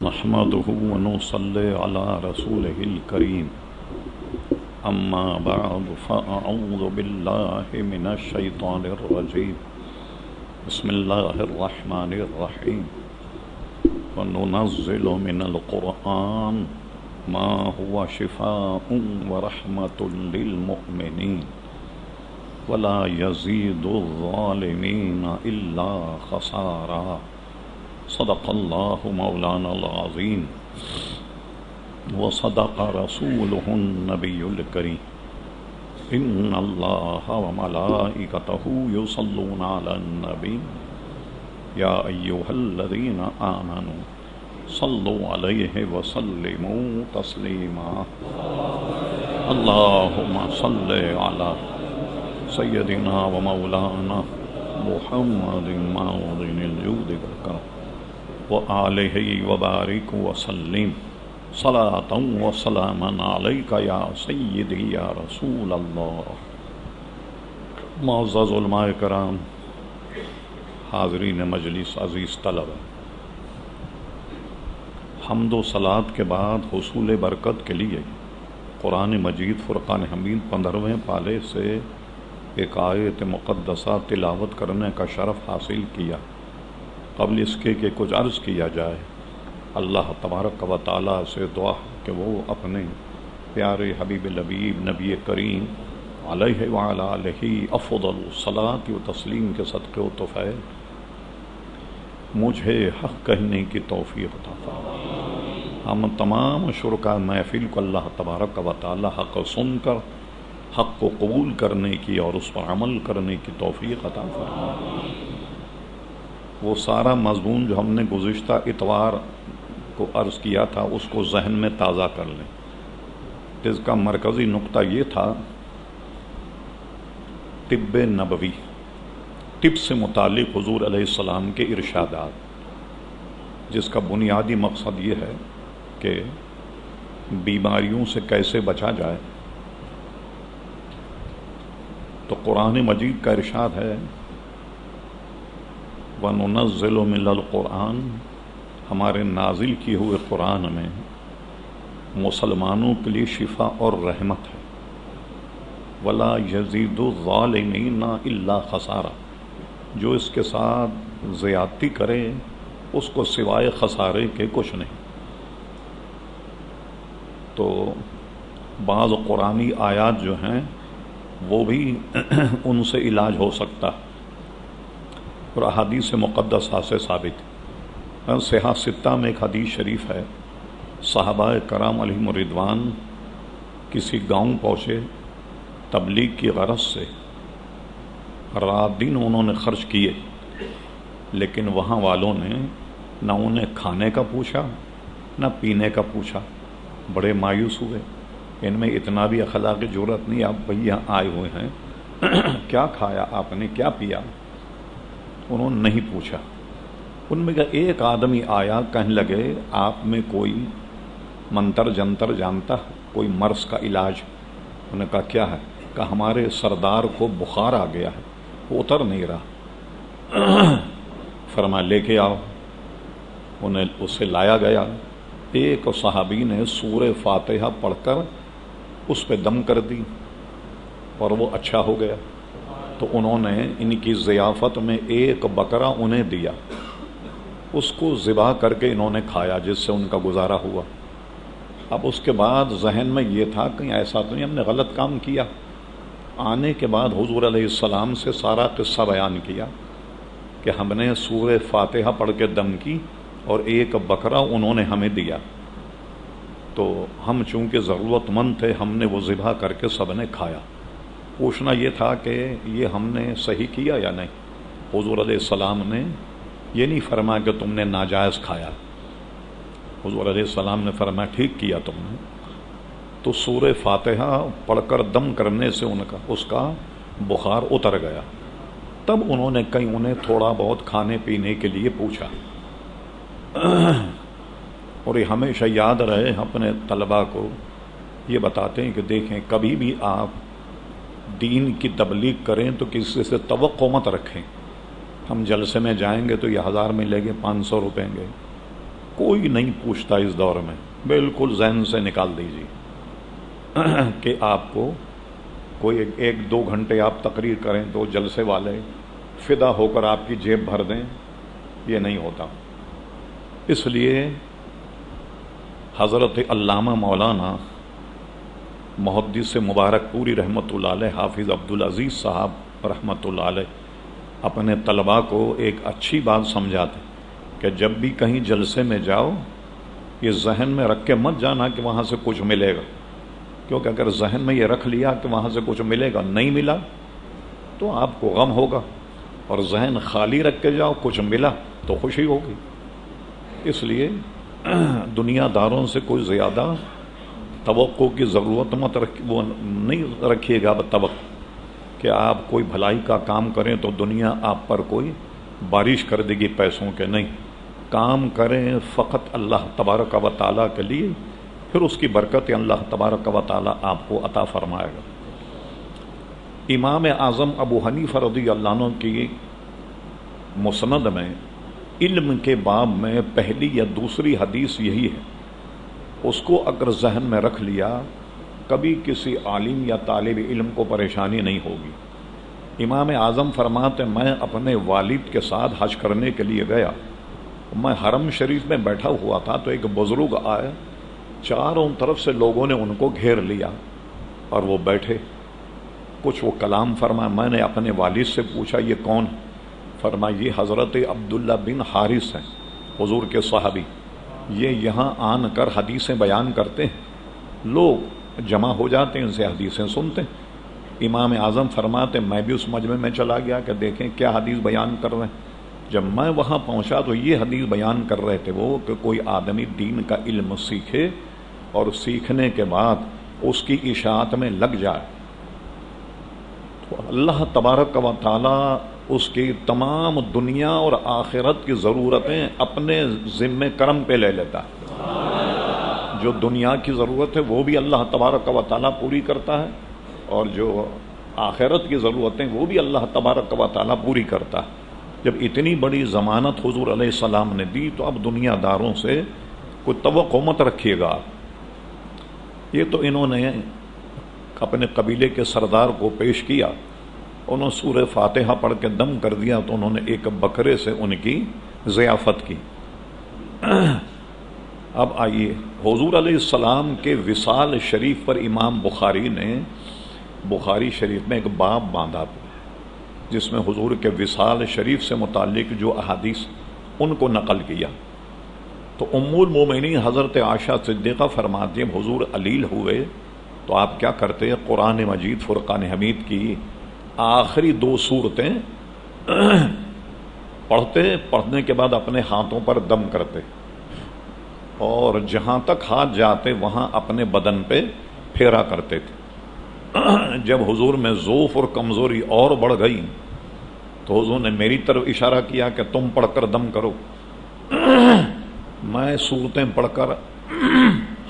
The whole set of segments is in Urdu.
نحمده ونصلي على رسوله الكريم أما بعد فأعوذ بالله من الشيطان الرجيم بسم الله الرحمن الرحيم وننزل من القرآن ما هو شفاء ورحمة للمؤمنين ولا يزيد الظالمين إلا خسارا صدق الله مولانا العظيم وصدق رسوله النبي الكريم إن الله وملائكته يصلون على النبي يا أيها الذين آمنوا صلوا عليه وسلموا تسليما اللهم صل على سيدنا ومولانا محمد معظم الجود والكرم وآلہ وبارک وسلم صلاۃ وسلاما علیک یا سیدی یا رسول اللہ۔ معزز علماء کرام، حاضرین مجلس، عزیز طلبہ، حمد و صلات کے بعد حصول برکت کے لیے قرآن مجید فرقان حمید 15ویں پارے سے ایک آیت مقدسہ تلاوت کرنے کا شرف حاصل کیا۔ قبل اس کے کہ کچھ عرض کیا جائے، اللہ تبارک و تعالیٰ سے دعا کہ وہ اپنے پیارے حبیب لبیب نبی کریم علیہ وعلی آلہ افضل الصلاۃ و تسلیم کے صدقے و طفیل مجھے حق کہنے کی توفیق عطا فرمائے۔ ہم تمام شرکاء محفل کو اللہ تبارک و تعالیٰ حق سن کر حق کو قبول کرنے کی اور اس پر عمل کرنے کی توفیق عطا فرمائے۔ وہ سارا مضمون جو ہم نے گزشتہ اتوار کو عرض کیا تھا اس کو ذہن میں تازہ کر لیں۔ جس کا مرکزی نقطہ یہ تھا طب نبوی، طب سے متعلق حضور علیہ السلام کے ارشادات، جس کا بنیادی مقصد یہ ہے کہ بیماریوں سے کیسے بچا جائے۔ تو قرآن مجید کا ارشاد ہے وَنُنَزِّلُ مِنَ الْقُرْآنِ، ہمارے نازل کیے ہوئے قرآن میں مسلمانوں کے لیے شفا اور رحمت ہے۔ وَلَا يَزِيدُ الظَّالِمِينَ إِلَّا خَسَارًا، جو اس کے ساتھ زیادتی کرے اس کو سوائے خسارے کے کچھ نہیں۔ تو بعض قرآنی آیات جو ہیں وہ بھی ان سے علاج ہو سکتا ہے، اور احادیث مقدسہ سے ثابت ہے۔ صحاح ستہ میں ایک حدیث شریف ہے، صحابہ کرام علیہم الرضوان کسی گاؤں پہنچے تبلیغ کی غرض سے، رات دن انہوں نے خرچ کیے، لیکن وہاں والوں نے نہ انہیں کھانے کا پوچھا نہ پینے کا پوچھا۔ بڑے مایوس ہوئے، ان میں اتنا بھی اخلاقی جرأت نہیں، آپ بھئی یہاں آئے ہوئے ہیں، کیا کھایا آپ نے، کیا پیا؟ انہوں نے نہیں پوچھا۔ ان میں ایک آدمی آیا، کہنے لگے آپ میں کوئی منتر جنتر جانتا ہے، کوئی مرض کا علاج؟ انہوں نے کہا کیا ہے؟ کہا ہمارے سردار کو بخار آ گیا ہے، وہ اتر نہیں رہا۔ فرمایا لے کے آؤ۔ انہیں اسے لایا گیا۔ ایک صحابی نے سورہ فاتحہ پڑھ کر اس پہ دم کر دی اور وہ اچھا ہو گیا۔ تو انہوں نے ان کی ضیافت میں ایک بکرا انہیں دیا، اس کو ذبح کر کے انہوں نے کھایا، جس سے ان کا گزارا ہوا۔ اب اس کے بعد ذہن میں یہ تھا کہیں ایسا تو نہیں ہم نے غلط کام کیا۔ آنے کے بعد حضور علیہ السلام سے سارا قصہ بیان کیا کہ ہم نے سورہ فاتحہ پڑھ کے دم کی اور ایک بکرا انہوں نے ہمیں دیا، تو ہم چونکہ ضرورت مند تھے ہم نے وہ ذبح کر کے سب نے کھایا۔ پوچھنا یہ تھا کہ یہ ہم نے صحیح کیا یا نہیں؟ حضور علیہ السلام نے یہ نہیں فرمایا کہ تم نے ناجائز کھایا۔ حضور علیہ السلام نے فرمایا ٹھیک کیا تم نے۔ تو سورہ فاتحہ پڑھ کر دم کرنے سے اس کا بخار اتر گیا۔ تب انہوں نے کہیں انہیں تھوڑا بہت کھانے پینے کے لیے پوچھا۔ اور یہ ہمیشہ یاد رہے، اپنے طلباء کو یہ بتاتے ہیں کہ دیکھیں کبھی بھی آپ دین کی تبلیغ کریں تو کسی سے توقع مت رکھیں ہم جلسے میں جائیں گے تو یہ 1000 ملے گے، 500 روپے گے، کوئی نہیں پوچھتا اس دور میں، بالکل ذہن سے نکال دیجیے کہ آپ کو کوئی ایک دو گھنٹے آپ تقریر کریں تو جلسے والے فدا ہو کر آپ کی جیب بھر دیں، یہ نہیں ہوتا۔ اس لیے حضرت علامہ مولانا محدث مبارک پوری رحمۃ اللہ علیہ، حافظ عبدالعزیز صاحب رحمۃ اللہ علیہ اپنے طلباء کو ایک اچھی بات سمجھاتے کہ جب بھی کہیں جلسے میں جاؤ یہ ذہن میں رکھ کے مت جانا کہ وہاں سے کچھ ملے گا، کیونکہ اگر ذہن میں یہ رکھ لیا کہ وہاں سے کچھ ملے گا، نہیں ملا تو آپ کو غم ہوگا، اور ذہن خالی رکھ کے جاؤ کچھ ملا تو خوشی ہوگی۔ اس لیے دنیا داروں سے کوئی زیادہ توقع کی ضرورت وہ نہیں رکھیے گا توقع کہ آپ کوئی بھلائی کا کام کریں تو دنیا آپ پر کوئی بارش کر دے گی پیسوں کے، نہیں، کام کریں فقط اللہ تبارک و تعالیٰ کے لیے، پھر اس کی برکت اللہ تبارک و تعالیٰ آپ کو عطا فرمائے گا۔ امام اعظم ابو حنیفہ رضی اللہ عنہ کی مسند میں علم کے باب میں پہلی یا دوسری حدیث یہی ہے، اس کو اگر ذہن میں رکھ لیا کبھی کسی عالم یا طالب علم کو پریشانی نہیں ہوگی۔ امام اعظم فرماتے میں اپنے والد کے ساتھ حج کرنے کے لیے گیا، میں حرم شریف میں بیٹھا ہوا تھا تو ایک بزرگ آئے، چاروں طرف سے لوگوں نے ان کو گھیر لیا اور وہ بیٹھے، کچھ وہ کلام فرمایا۔ میں نے اپنے والد سے پوچھا یہ کون؟ فرمایا یہ حضرت عبداللہ بن حارث ہیں، حضور کے صحابی، یہ یہاں آن کر حدیثیں بیان کرتے ہیں، لوگ جمع ہو جاتے ہیں، ان سے حدیثیں سنتے ہیں۔ امام اعظم فرماتے میں بھی اس مجمع میں چلا گیا کہ دیکھیں کیا حدیث بیان کر رہے ہیں۔ جب میں وہاں پہنچا تو یہ حدیث بیان کر رہے تھے وہ کہ کوئی آدمی دین کا علم سیکھے اور سیکھنے کے بعد اس کی اشاعت میں لگ جائے تو اللہ تبارک و تعالیٰ اس کی تمام دنیا اور آخرت کی ضرورتیں اپنے ذمہ کرم پہ لے لیتا ہے۔ جو دنیا کی ضرورت ہے وہ بھی اللہ تبارک و تعالیٰ پوری کرتا ہے، اور جو آخرت کی ضرورتیں وہ بھی اللہ تبارک و تعالیٰ پوری کرتا ہے۔ جب اتنی بڑی ضمانت حضور علیہ السلام نے دی تو اب دنیا داروں سے کوئی توقع مت رکھیے گا۔ یہ تو انہوں نے اپنے قبیلے کے سردار کو پیش کیا، انہوں سورہ فاتحہ پڑھ کے دم کر دیا تو انہوں نے ایک بکرے سے ان کی ضیافت کی۔ اب آئیے حضور علیہ السلام کے وصال شریف پر امام بخاری نے بخاری شریف میں ایک باب باندھا جس میں حضور کے وصال شریف سے متعلق جو احادیث ان کو نقل کیا۔ تو ام المومنین حضرت عائشہ صدیقہ فرماتی ہیں حضور علیل ہوئے تو آپ کیا کرتے؟ قرآن مجید فرقان حمید کی آخری 2 سورتیں پڑھنے کے بعد اپنے ہاتھوں پر دم کرتے، اور جہاں تک ہاتھ جاتے وہاں اپنے بدن پہ پھیرا کرتے تھے۔ جب حضور میں ضعف اور کمزوری اور بڑھ گئی تو حضور نے میری طرف اشارہ کیا کہ تم پڑھ کر دم کرو۔ میں سورتیں پڑھ کر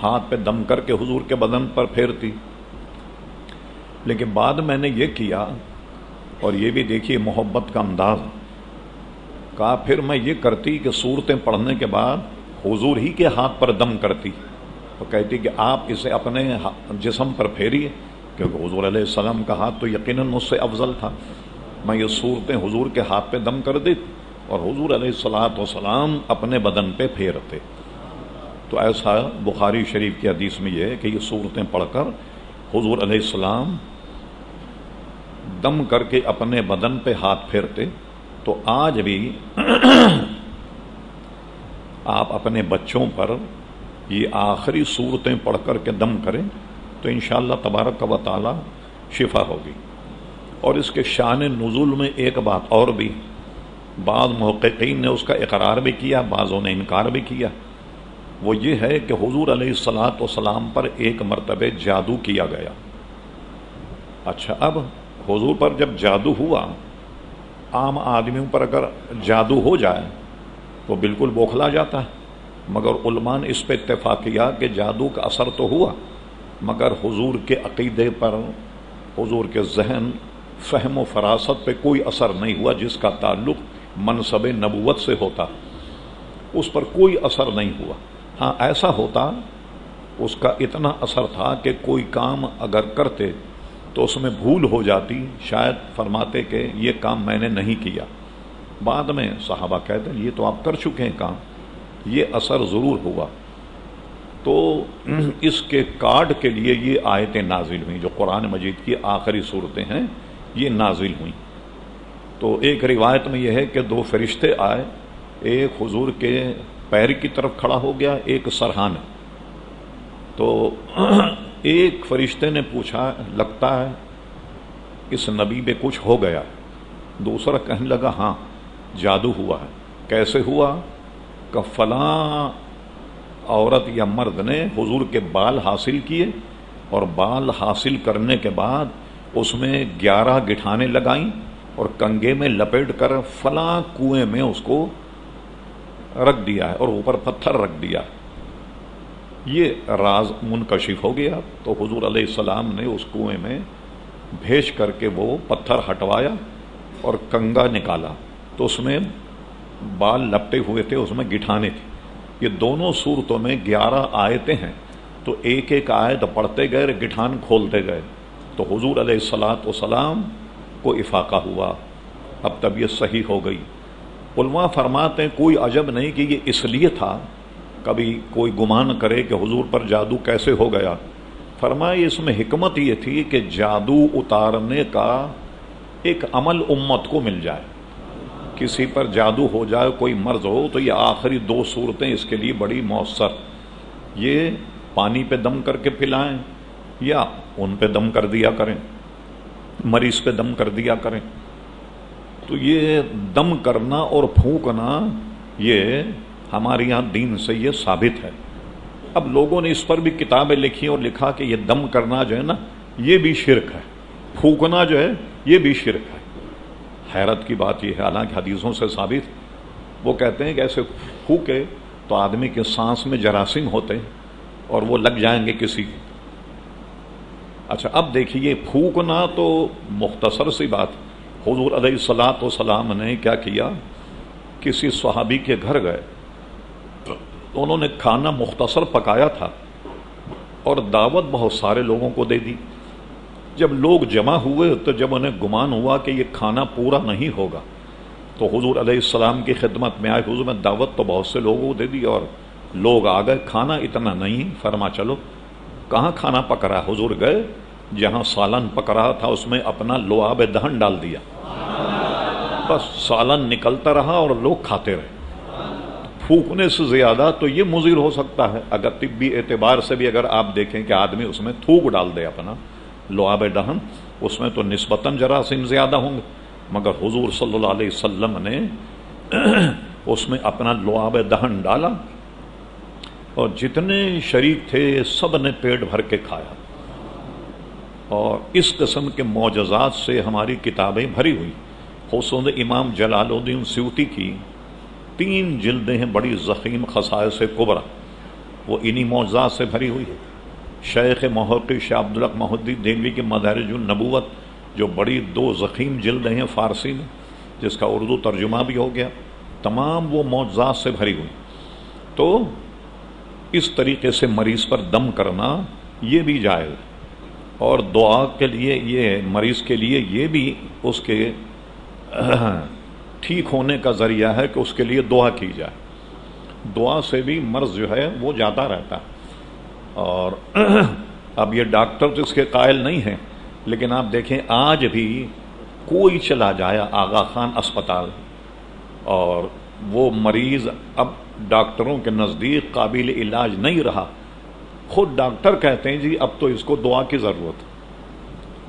ہاتھ پہ دم کر کے حضور کے بدن پر پھیرتی، لیکن بعد میں نے یہ کیا، اور یہ بھی دیکھیے محبت کا انداز، کہا پھر میں یہ کرتی کہ سورتیں پڑھنے کے بعد حضور ہی کے ہاتھ پر دم کرتی، تو کہتی کہ آپ اسے اپنے جسم پر پھیریے، کیونکہ حضور علیہ السلام کا ہاتھ تو یقیناً مجھ سے افضل تھا۔ میں یہ صورتیں حضور کے ہاتھ پہ دم کر دی اور حضور علیہ السلام اپنے بدن پہ پھیرتے۔ تو ایسا بخاری شریف کی حدیث میں یہ ہے کہ یہ صورتیں پڑھ کر حضور علیہ السلام دم کر کے اپنے بدن پہ ہاتھ پھیرتے۔ تو آج بھی آپ اپنے بچوں پر یہ آخری صورتیں پڑھ کر کے دم کریں تو انشاءاللہ تبارک و تعالی شفا ہوگی۔ اور اس کے شان نزول میں ایک بات اور بھی، بعض محققین نے اس کا اقرار بھی کیا، بعضوں نے انکار بھی کیا، وہ یہ ہے کہ حضور علیہ السلام پر ایک مرتبہ جادو کیا گیا۔ اچھا، اب حضور پر جب جادو ہوا، عام آدمیوں پر اگر جادو ہو جائے تو بالکل بوکھلا جاتا ہے، مگر علماء نے اس پہ اتفاق کیا کہ جادو کا اثر تو ہوا مگر حضور کے عقیدے پر، حضور کے ذہن، فہم و فراست پہ کوئی اثر نہیں ہوا جس کا تعلق منصب نبوت سے ہوتا۔ اس پر کوئی اثر نہیں ہوا. ہاں ایسا ہوتا اس کا اتنا اثر تھا کہ کوئی کام اگر کرتے تو اس میں بھول ہو جاتی، شاید فرماتے کہ یہ کام میں نے نہیں کیا. بعد میں صحابہ کہتے ہیں یہ تو آپ کر چکے ہیں کام، یہ اثر ضرور ہوا. تو اس کے کارڈ کے لیے یہ آیتیں نازل ہوئیں جو قرآن مجید کی آخری صورتیں ہیں، یہ نازل ہوئیں. تو ایک روایت میں یہ ہے کہ 2 فرشتے آئے، ایک حضور کے پیر کی طرف کھڑا ہو گیا، ایک سرہانے. تو ایک فرشتے نے پوچھا لگتا ہے اس نبی پہ کچھ ہو گیا. دوسرا کہنے لگا ہاں جادو ہوا ہے. کیسے ہوا؟ کہ فلاں عورت یا مرد نے حضور کے بال حاصل کیے اور بال حاصل کرنے کے بعد اس میں 11 گٹھانیں لگائیں اور کنگے میں لپیٹ کر فلاں کنویں میں اس کو رکھ دیا ہے اور اوپر پتھر رکھ دیا. یہ راز منکشف ہو گیا. تو حضور علیہ السلام نے اس کنویں میں بھیج کر کے وہ پتھر ہٹوایا اور کنگا نکالا تو اس میں بال لپٹے ہوئے تھے، اس میں گٹھانے تھے. یہ دونوں صورتوں میں 11 آیتیں ہیں. تو ایک ایک آیت پڑھتے گئے، گٹھان کھولتے گئے. تو حضور علیہ السلام کو افاقہ ہوا، اب طبیعت صحیح ہو گئی. علماء فرماتے ہیں کوئی عجب نہیں کہ یہ اس لیے تھا، کبھی کوئی گمان کرے کہ حضور پر جادو کیسے ہو گیا. فرمایا اس میں حکمت یہ تھی کہ جادو اتارنے کا ایک عمل امت کو مل جائے. کسی پر جادو ہو جائے، کوئی مرض ہو، تو یہ آخری 2 صورتیں اس کے لیے بڑی مؤثر. یہ پانی پہ دم کر کے پلائیں یا ان پہ دم کر دیا کریں، مریض پہ دم کر دیا کریں. تو یہ دم کرنا اور پھونکنا یہ ہمارے یہاں دین سے یہ ثابت ہے. اب لوگوں نے اس پر بھی کتابیں لکھی اور لکھا کہ یہ دم کرنا جو ہے نا یہ بھی شرک ہے، پھونکنا جو ہے یہ بھی شرک ہے. حیرت کی بات یہ ہے، حالانکہ حدیثوں سے ثابت. وہ کہتے ہیں کہ ایسے پھونکے تو آدمی کے سانس میں جراثیم ہوتے ہیں اور وہ لگ جائیں گے کسی کو. اچھا اب دیکھیے پھونکنا تو مختصر سی بات. حضور علیہ السلام نے کیا کیا، کسی صحابی کے گھر گئے تو انہوں نے کھانا مختصر پکایا تھا اور دعوت بہت سارے لوگوں کو دے دی. جب لوگ جمع ہوئے تو جب انہیں گمان ہوا کہ یہ کھانا پورا نہیں ہوگا تو حضور علیہ السلام کی خدمت میں آئے. حضور میں دعوت تو بہت سے لوگوں کو دے دی اور لوگ آ گئے، کھانا اتنا نہیں. فرما چلو کہاں کھانا پک رہا؟ حضور گئے جہاں سالن پک رہا تھا اس میں اپنا لعاب دہن ڈال دیا، بس سالن نکلتا رہا اور لوگ کھاتے رہے. پھونکنے سے زیادہ تو یہ مضر ہو سکتا ہے. اگر طبی اعتبار سے بھی اگر آپ دیکھیں کہ آدمی اس میں تھوک ڈال دے اپنا لعاب دہن، اس میں تو نسبتاً جراثیم زیادہ ہوں گے. مگر حضور صلی اللہ علیہ وسلم نے اس میں اپنا لعاب دہن ڈالا اور جتنے شریک تھے سب نے پیٹ بھر کے کھایا. اور اس قسم کے معجزات سے ہماری کتابیں بھری ہوئی. خصوصاً امام جلال الدین سیوطی کی 3 جلدیں ہیں بڑی ضخیم خصائص کبریٰ، وہ انہی معجزات سے بھری ہوئی ہے. شیخ محقق شاہ عبدالحق محدث دہلوی کی مدارج النبوت جو بڑی 2 ضخیم جلدیں ہیں فارسی میں، جس کا اردو ترجمہ بھی ہو گیا، تمام وہ معجزات سے بھری ہوئی. تو اس طریقے سے مریض پر دم کرنا یہ بھی جائز ہے. اور دعا کے لیے یہ مریض کے لیے یہ بھی اس کے ٹھیک ہونے کا ذریعہ ہے کہ اس کے لیے دعا کی جائے. دعا سے بھی مرض جو ہے وہ جاتا رہتا ہے. اور اب یہ ڈاکٹر تو اس کے قائل نہیں ہیں، لیکن آپ دیکھیں آج بھی کوئی چلا جائے آغا خان اسپتال اور وہ مریض اب ڈاکٹروں کے نزدیک قابل علاج نہیں رہا. خود ڈاکٹر کہتے ہیں جی اب تو اس کو دعا کی ضرورت ہے.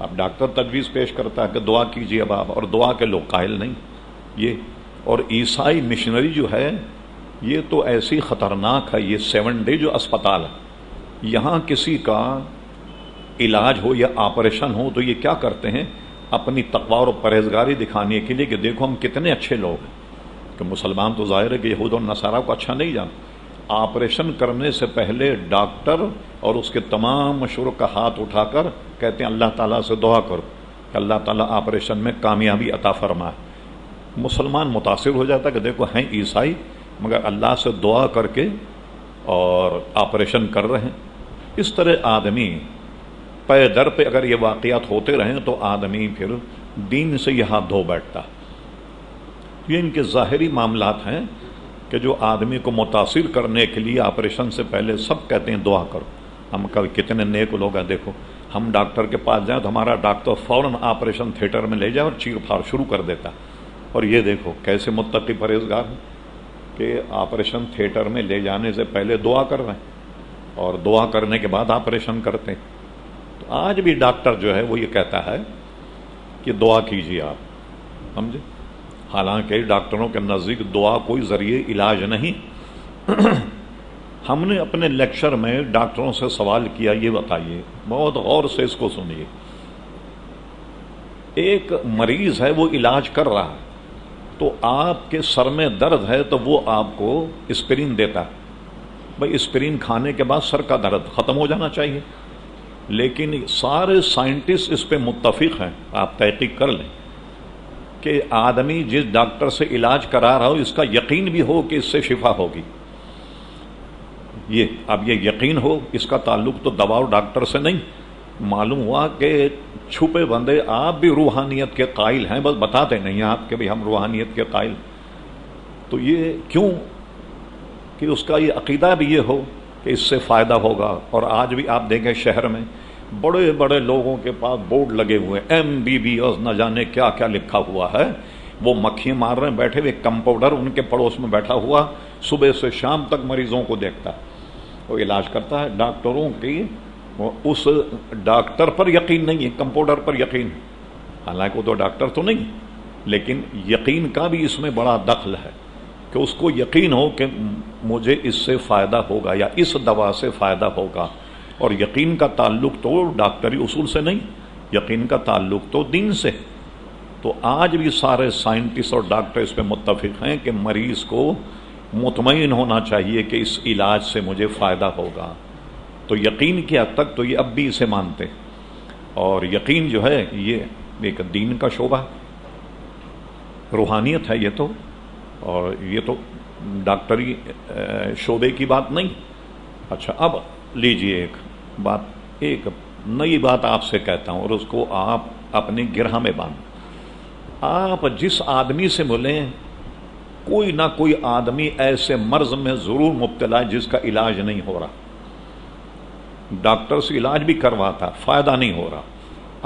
اب ڈاکٹر تجویز پیش کرتا ہے کہ دعا کیجیے اب آپ، اور دعا کے لوگ قائل نہیں. یہ اور عیسائی مشنری جو ہے یہ تو ایسی خطرناک ہے. یہ 7 ڈے جو اسپتال ہے، یہاں کسی کا علاج ہو یا آپریشن ہو تو یہ کیا کرتے ہیں، اپنی تقوی اور پرہیزگاری دکھانے کے لیے کہ دیکھو ہم کتنے اچھے لوگ ہیں. کہ مسلمان تو ظاہر ہے کہ یہود اور نصارہ کو اچھا نہیں جانتے. آپریشن کرنے سے پہلے ڈاکٹر اور اس کے تمام مشوروں کا ہاتھ اٹھا کر کہتے ہیں اللہ تعالیٰ سے دعا کرو کہ اللہ تعالیٰ آپریشن میں کامیابی عطا فرمائے. مسلمان متاثر ہو جاتا کہ دیکھو ہیں عیسائی مگر اللہ سے دعا کر کے اور آپریشن کر رہے ہیں. اس طرح آدمی پے در پہ اگر یہ واقعات ہوتے رہیں تو آدمی پھر دین سے یہ ہاتھ دھو بیٹھتا. یہ ان کے ظاہری معاملات ہیں کہ جو آدمی کو متاثر کرنے کے لیے آپریشن سے پہلے سب کہتے ہیں دعا کرو. ہم کتنے نیک لوگ ہیں، دیکھو ہم ڈاکٹر کے پاس جائیں تو ہمارا ڈاکٹر فوراً آپریشن تھیٹر میں لے جائے اور چیر پھاڑ شروع کر دیتا. اور یہ دیکھو کیسے متقی پرہیزگار ہیں کہ آپریشن تھیٹر میں لے جانے سے پہلے دعا کر رہے ہیں اور دعا کرنے کے بعد آپریشن کرتے ہیں. تو آج بھی ڈاکٹر جو ہے وہ یہ کہتا ہے کہ دعا کیجیے آپ، سمجھے. حالانکہ ڈاکٹروں کے نزدیک دعا کوئی ذریعہ علاج نہیں. ہم نے اپنے لیکچر میں ڈاکٹروں سے سوال کیا، یہ بتائیے، بہت غور سے اس کو سنیے. ایک مریض ہے وہ علاج کر رہا ہے، تو آپ کے سر میں درد ہے تو وہ آپ کو اسپرین دیتا ہے. بھائی اسپرین کھانے کے بعد سر کا درد ختم ہو جانا چاہیے، لیکن سارے سائنٹسٹ اس پہ متفق ہیں، آپ تحقیق کر لیں کہ آدمی جس ڈاکٹر سے علاج کرا رہا ہو اس کا یقین بھی ہو کہ اس سے شفا ہوگی. اب یہ یقین ہو، اس کا تعلق تو دوا اور ڈاکٹر سے نہیں. معلوم ہوا کہ چھپے بندے آپ بھی روحانیت کے قائل ہیں، بس بتاتے نہیں آپ کہ ہم روحانیت کے قائل. تو یہ کیوں کہ اس کا یہ عقیدہ بھی یہ ہو کہ اس سے فائدہ ہوگا. اور آج بھی آپ دیکھیں شہر میں بڑے بڑے لوگوں کے پاس بورڈ لگے ہوئے MBBS نہ جانے کیا کیا لکھا ہوا ہے. وہ مکھیاں مار رہے ہیں بیٹھے ہوئے، کمپاؤنڈر ان کے پڑوس میں بیٹھا ہوا صبح سے شام تک مریضوں کو دیکھتا ہے، وہ علاج کرتا ہے. ڈاکٹروں کی اس ڈاکٹر پر یقین نہیں ہے، کمپاؤنڈر پر یقین. حالانکہ وہ تو ڈاکٹر تو نہیں، لیکن یقین کا بھی اس میں بڑا دخل ہے کہ اس کو یقین ہو کہ مجھے اس سے فائدہ ہوگا یا اس دوا سے فائدہ ہوگا. اور یقین کا تعلق تو ڈاکٹری اصول سے نہیں، یقین کا تعلق تو دین سے. تو آج بھی سارے سائنٹسٹ اور ڈاکٹر اس پہ متفق ہیں کہ مریض کو مطمئن ہونا چاہیے کہ اس علاج سے مجھے فائدہ ہوگا. تو یقین کی حد تک تو یہ اب بھی اسے مانتے. اور یقین جو ہے یہ ایک دین کا شعبہ، روحانیت ہے یہ تو، اور یہ تو ڈاکٹری شعبے کی بات نہیں. اچھا اب لیجئے ایک نئی بات آپ سے کہتا ہوں اور اس کو آپ اپنی گرہ میں باندھ. آپ جس آدمی سے ملیں کوئی نہ کوئی آدمی ایسے مرض میں ضرور مبتلا ہے جس کا علاج نہیں ہو رہا. ڈاکٹر سے علاج بھی کرواتا، فائدہ نہیں ہو رہا.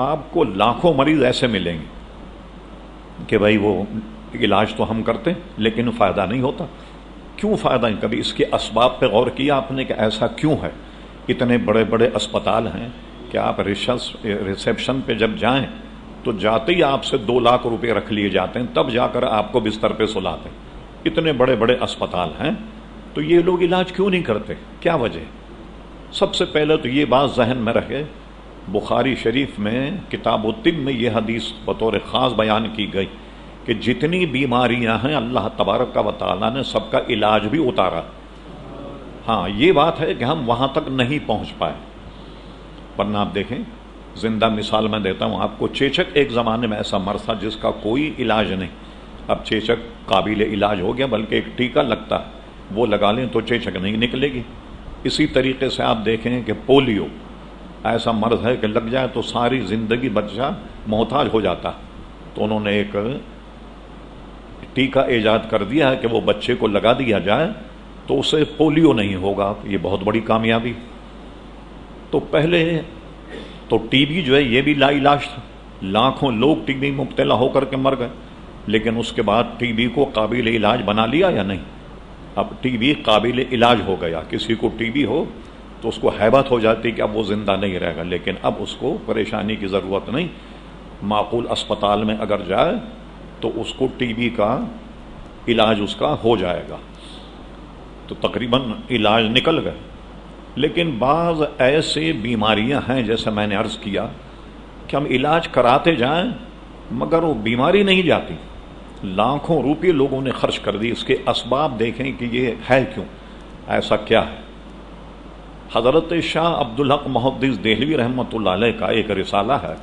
آپ کو لاکھوں مریض ایسے ملیں گے کہ بھائی وہ علاج تو ہم کرتے لیکن فائدہ نہیں ہوتا. کیوں فائدہ نہیں؟ کبھی اس کے اسباب پہ غور کیا آپ نے کہ ایسا کیوں ہے؟ اتنے بڑے بڑے اسپتال ہیں کہ آپ ریسیپشن پہ جب جائیں تو جاتے ہی آپ سے 2 لاکھ روپے رکھ لیے جاتے ہیں، تب جا کر آپ کو بستر پہ سلاتے ہیں. اتنے بڑے بڑے اسپتال ہیں تو یہ لوگ علاج کیوں نہیں کرتے؟ کیا وجہ؟ سب سے پہلے تو یہ بات ذہن میں رکھے، بخاری شریف میں کتاب الطب میں یہ حدیث بطور خاص بیان کی گئی کہ جتنی بیماریاں ہیں اللہ تبارک و تعالیٰ نے سب کا علاج بھی اتارا. ہاں یہ بات ہے کہ ہم وہاں تک نہیں پہنچ پائے، ورنہ آپ دیکھیں زندہ مثال میں دیتا ہوں آپ کو. چیچک ایک زمانے میں ایسا مرض تھا جس کا کوئی علاج نہیں. اب چیچک قابل علاج ہو گیا، بلکہ ایک ٹیکہ لگتا ہے، وہ لگا لیں تو چیچک نہیں نکلے گی. اسی طریقے سے آپ دیکھیں کہ پولیو ایسا مرض ہے کہ لگ جائے تو ساری زندگی بچہ محتاج ہو جاتا. تو انہوں نے ایک ٹیکہ ایجاد کر دیا ہے کہ وہ بچے کو لگا دیا جائے تو اسے پولیو نہیں ہوگا. یہ بہت بڑی کامیابی. تو پہلے تو ٹی بی جو ہے یہ بھی لا علاج تھا، لاکھوں لوگ ٹی بی مبتلا ہو کر کے مر گئے. لیکن اس کے بعد ٹی بی کو قابل علاج بنا لیا یا نہیں؟ اب ٹی بی قابل علاج ہو گیا. کسی کو ٹی بی ہو تو اس کو ہیبت ہو جاتی کہ اب وہ زندہ نہیں رہے گا، لیکن اب اس کو پریشانی کی ضرورت نہیں. معقول اسپتال میں اگر جائے تو اس کو ٹی بی کا علاج اس کا ہو جائے گا. تو تقریباً علاج نکل گئے. لیکن بعض ایسے بیماریاں ہیں جیسے میں نے عرض کیا کہ ہم علاج کراتے جائیں مگر وہ بیماری نہیں جاتی. لاکھوں روپے لوگوں نے خرچ کر دی. اس کے اسباب دیکھیں کہ یہ ہے کیوں، ایسا کیا ہے. حضرت شاہ عبدالحق محدث دہلوی رحمۃ اللہ علیہ کا ایک رسالہ ہے،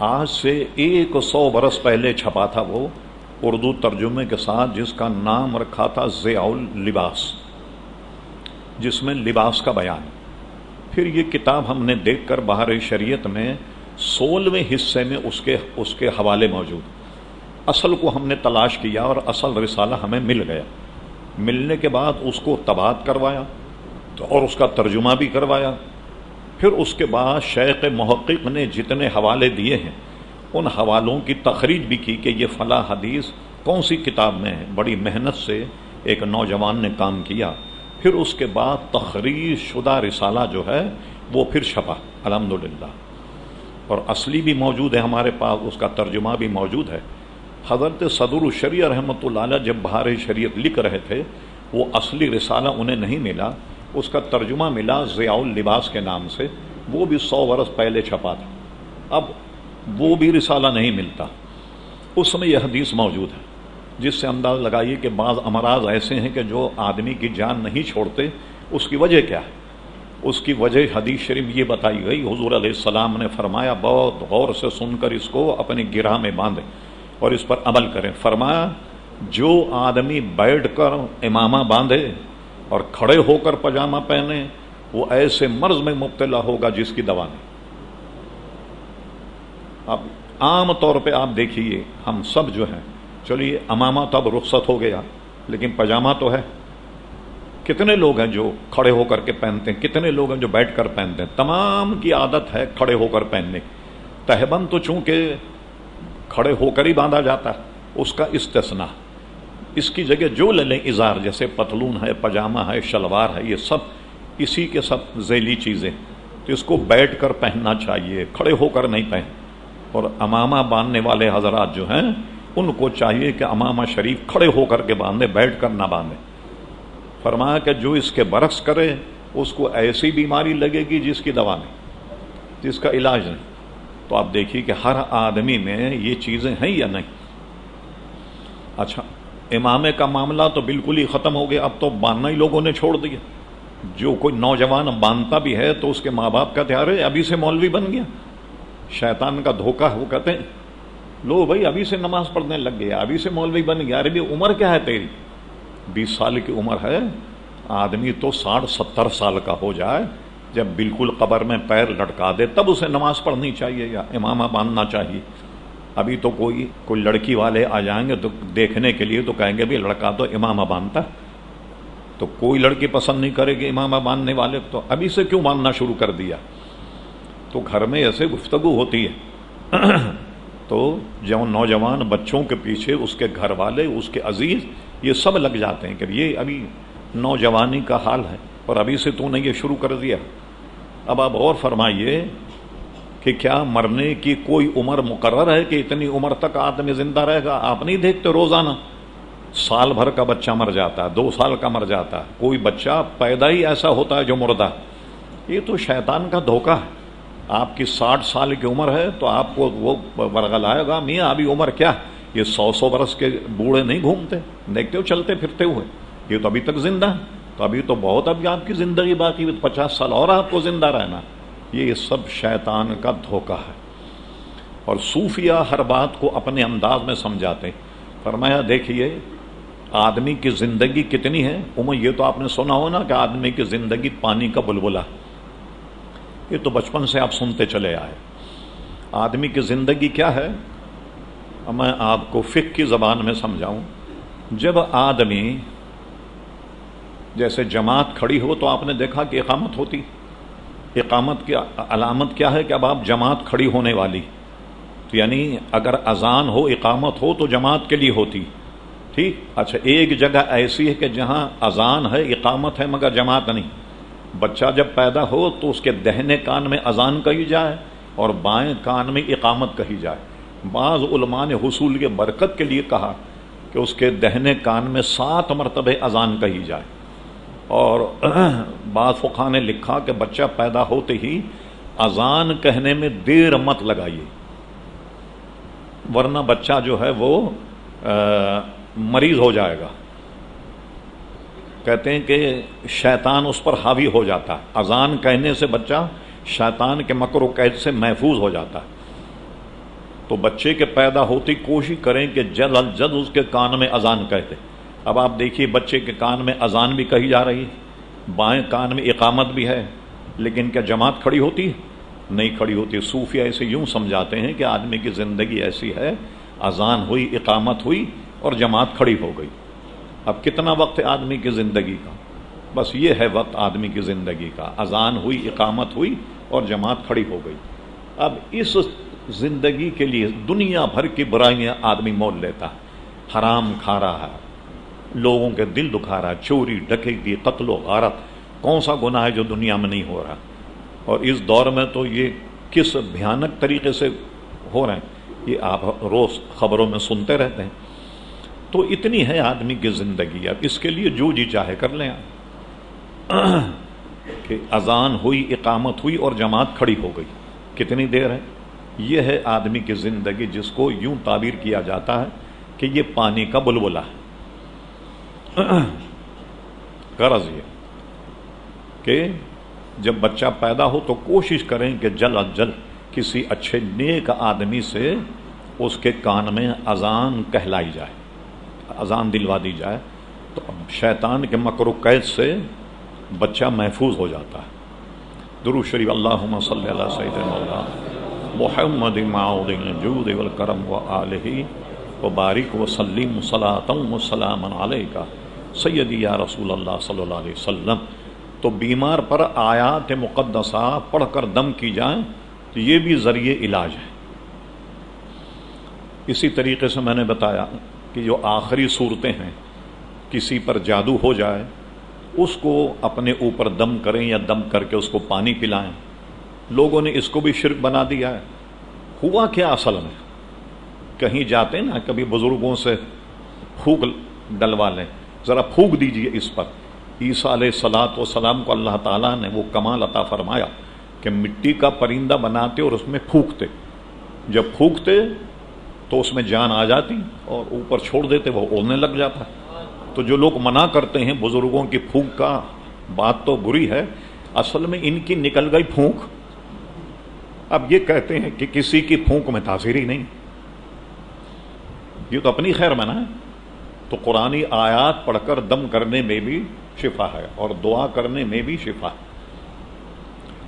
آج سے 100 برس پہلے چھپا تھا وہ، اردو ترجمے کے ساتھ، جس کا نام رکھا تھا ضیاء اللباس، جس میں لباس کا بیان۔ پھر یہ کتاب ہم نے دیکھ کر بہار شریعت میں 16ویں حصے میں اس کے حوالے موجود۔ اصل کو ہم نے تلاش کیا اور اصل رسالہ ہمیں مل گیا۔ ملنے کے بعد اس کو طباعت کروایا اور اس کا ترجمہ بھی کروایا۔ پھر اس کے بعد شیخ محقق نے جتنے حوالے دیے ہیں ان حوالوں کی تخریج بھی کی کہ یہ فلاں حدیث کون سی کتاب میں ہے۔ بڑی محنت سے ایک نوجوان نے کام کیا۔ پھر اس کے بعد تخریج شدہ رسالہ جو ہے وہ پھر چھپا الحمدللہ، اور اصلی بھی موجود ہے ہمارے پاس، اس کا ترجمہ بھی موجود ہے۔ حضرت صدر الشریعہ رحمۃ اللہ علیہ جب بہار شریعت لکھ رہے تھے وہ اصلی رسالہ انہیں نہیں ملا، اس کا ترجمہ ملا ضیاء اللباس کے نام سے، وہ بھی 100 برس پہلے چھپا تھا۔ اب وہ بھی رسالہ نہیں ملتا، اس میں یہ حدیث موجود ہے، جس سے انداز لگائیے کہ بعض امراض ایسے ہیں کہ جو آدمی کی جان نہیں چھوڑتے۔ اس کی وجہ کیا ہے؟ اس کی وجہ حدیث شریف یہ بتائی گئی، حضور علیہ السلام نے فرمایا، بہت غور سے سن کر اس کو اپنے گرہ میں باندھیں اور اس پر عمل کریں۔ فرمایا جو آدمی بیٹھ کر امامہ باندھے اور کھڑے ہو کر پاجامہ پہنے وہ ایسے مرض میں مبتلا ہوگا جس کی دوا نہیں۔ اب عام طور پہ آپ دیکھیے ہم سب جو ہیں، چلیے امامہ تو اب رخصت ہو گیا لیکن پاجامہ تو ہے۔ کتنے لوگ ہیں جو کھڑے ہو کر کے پہنتے ہیں، کتنے لوگ ہیں جو بیٹھ کر پہنتے ہیں۔ تمام کی عادت ہے کھڑے ہو کر پہننے کی۔ تہبند تو چونکہ کھڑے ہو کر ہی باندھا جاتا ہے، اس کا استثناء، اس کی جگہ جو لے لیں ازار، جیسے پتلون ہے، پاجامہ ہے، شلوار ہے، یہ سب اسی کے سب ذیلی چیزیں، تو اس کو بیٹھ کر پہننا چاہیے، کھڑے ہو کر نہیں پہن۔ اور امامہ باندھنے والے حضرات جو ہیں ان کو چاہیے کہ امامہ شریف کھڑے ہو کر کے باندھے، بیٹھ کر نہ باندھے۔ فرمایا کہ جو اس کے برعکس کرے اس کو ایسی بیماری لگے گی جس کی دوا نہیں، جس کا علاج نہیں۔ تو آپ دیکھیے کہ ہر آدمی میں یہ چیزیں ہیں یا نہیں۔ اچھا، امامے کا معاملہ تو بالکل ہی ختم ہو گیا، اب تو باندھنا ہی لوگوں نے چھوڑ دیا۔ جو کوئی نوجوان باندھتا بھی ہے تو اس کے ماں باپ کہتے ہیں ارے ابھی سے مولوی بن گیا۔ شیطان کا دھوکہ ہے، وہ کہتے ہیں لو بھائی ابھی سے نماز پڑھنے لگ گیا، ابھی سے مولوی بن گیا۔ ارے بھی عمر کیا ہے تیری؟ 20 سال کی عمر ہے، آدمی تو 60-70 سال کا ہو جائے، جب بالکل قبر میں پیر لٹکا دے تب اسے نماز پڑھنی چاہیے یا امامہ باندھنا چاہیے۔ ابھی تو کوئی لڑکی والے آ جائیں گے تو دیکھنے کے لیے تو کہیں گے بھی لڑکا تو امامہ باندھتا، تو کوئی لڑکی پسند نہیں کرے گی امامہ باندھنے والے، تو ابھی سے کیوں باندھنا شروع کر دیا؟ تو گھر میں ایسے گفتگو ہوتی ہے تو جو نوجوان بچوں کے پیچھے اس کے گھر والے، اس کے عزیز، یہ سب لگ جاتے ہیں کہ یہ ابھی نوجوانی کا حال ہے اور ابھی سے تو نے یہ شروع کر دیا۔ اب آپ غور فرمائیے کہ کیا مرنے کی کوئی عمر مقرر ہے کہ اتنی عمر تک آدمی زندہ رہے گا؟ آپ نہیں دیکھتے روزانہ سال بھر کا بچہ مر جاتا ہے، 2 سال کا مر جاتا ہے، کوئی بچہ پیدا ہی ایسا ہوتا ہے جو مردہ۔ یہ تو شیطان کا دھوکہ ہے۔ آپ کی 60 سال کی عمر ہے تو آپ کو وہ ورغلائے گا میاں ابھی عمر کیا، یہ 100 برس کے بوڑھے نہیں گھومتے، دیکھتے ہو چلتے پھرتے ہوئے، یہ تو ابھی تک زندہ ہے، تو ابھی تو بہت ابھی آپ کی زندگی باقی، 50 سال اور آپ کو زندہ رہنا۔ یہ سب شیطان کا دھوکہ ہے، اور صوفیہ ہر بات کو اپنے انداز میں سمجھاتے۔ فرمایا دیکھیے آدمی کی زندگی کتنی ہے، عمر یہ تو آپ نے سنا ہو نا کہ آدمی کی زندگی پانی کا بلبلہ، یہ تو بچپن سے آپ سنتے چلے آئے۔ آدمی کی زندگی کیا ہے؟ میں آپ کو فقہ کی زبان میں سمجھاؤں۔ جب آدمی جیسے جماعت کھڑی ہو تو آپ نے دیکھا کہ اقامت ہوتی، اقامت کی علامت کیا ہے کہ اب آپ جماعت کھڑی ہونے والی، یعنی اگر اذان ہو اقامت ہو تو جماعت کے لیے ہوتی، ٹھیک۔ اچھا ایک جگہ ایسی ہے کہ جہاں اذان ہے اقامت ہے مگر جماعت نہیں۔ بچہ جب پیدا ہو تو اس کے دہنے کان میں اذان کہی جائے اور بائیں کان میں اقامت کہی جائے۔ بعض علماء نے حصول کی برکت کے لیے کہا کہ اس کے دہنے کان میں 7 مرتبہ اذان کہی جائے، اور بعض فقہاء نے لکھا کہ بچہ پیدا ہوتے ہی اذان کہنے میں دیر مت لگائیے، ورنہ بچہ جو ہے وہ مریض ہو جائے گا۔ کہتے ہیں کہ شیطان اس پر حاوی ہو جاتا ہے، اذان کہنے سے بچہ شیطان کے مکر و قید سے محفوظ ہو جاتا ہے۔ تو بچے کے پیدا ہوتی کوشش کریں کہ جلد از جلد اس کے کان میں اذان کہہ دیں۔ اب آپ دیکھیے بچے کے کان میں اذان بھی کہی جا رہی ہے، بائیں کان میں اقامت بھی ہے، لیکن کیا جماعت کھڑی ہوتی ہے؟ نہیں کھڑی ہوتی۔ صوفیہ ایسے یوں سمجھاتے ہیں کہ آدمی کی زندگی ایسی ہے، اذان ہوئی، اقامت ہوئی اور جماعت کھڑی ہو گئی۔ اب کتنا وقت ہے آدمی کی زندگی کا؟ بس یہ ہے وقت آدمی کی زندگی کا، اذان ہوئی، اقامت ہوئی اور جماعت کھڑی ہو گئی۔ اب اس زندگی کے لیے دنیا بھر کی برائیاں آدمی مول لیتا ہے، حرام کھا رہا ہے، لوگوں کے دل دکھا رہا ہے، چوری، ڈکیتی، قتل و غارت، کون سا گناہ ہے جو دنیا میں نہیں ہو رہا؟ اور اس دور میں تو یہ کس بھیانک طریقے سے ہو رہے ہیں یہ آپ روز خبروں میں سنتے رہتے ہیں۔ تو اتنی ہے آدمی کی زندگی، اب اس کے لیے جو جی چاہے کر لیں کہ اذان ہوئی، اقامت ہوئی اور جماعت کھڑی ہو گئی، کتنی دیر ہے؟ یہ ہے آدمی کی زندگی، جس کو یوں تعبیر کیا جاتا ہے کہ یہ پانی کا بلبلہ ہے۔ غرض یہ کہ جب بچہ پیدا ہو تو کوشش کریں کہ جلد از جلد کسی اچھے نیک آدمی سے اس کے کان میں اذان کہلائی جائے، اذان دلوا دی جائے، تو شیطان کے مکر و قید سے بچہ محفوظ ہو جاتا ہے۔ درود شریف، اللہم صلی علی سیدنا مولانا محمد معود الجود والکرم وآلہ وبارک وسلم صلاۃ وسلاما علیکہ سیدی یا رسول اللہ صلی اللہ علیہ وسلم۔ تو بیمار پر آیات مقدسہ پڑھ کر دم کی جائیں تو یہ بھی ذریعے علاج ہے۔ اسی طریقے سے میں نے بتایا کہ جو آخری صورتیں ہیں، کسی پر جادو ہو جائے اس کو اپنے اوپر دم کریں یا دم کر کے اس کو پانی پلائیں۔ لوگوں نے اس کو بھی شرک بنا دیا ہے۔ ہوا کیا اصل میں؟ کہیں جاتے نا کبھی بزرگوں سے پھونک ڈلوا لیں، ذرا پھونک دیجئے اس پر۔ عیسیٰ علیہ الصلوۃ والسلام کو اللہ تعالیٰ نے وہ کمال عطا فرمایا کہ مٹی کا پرندہ بناتے اور اس میں پھونکتے، جب پھونکتے تو اس میں جان آ جاتی اور اوپر چھوڑ دیتے وہ اڑنے لگ جاتا۔ تو جو لوگ منع کرتے ہیں بزرگوں کی پھونک کا، بات تو بری ہے، اصل میں ان کی نکل گئی پھونک۔ اب یہ کہتے ہیں کہ کسی کی پھونک میں تاثیر ہی نہیں، یہ تو اپنی خیر منا ہے۔ تو قرآنی آیات پڑھ کر دم کرنے میں بھی شفا ہے اور دعا کرنے میں بھی شفا ہے۔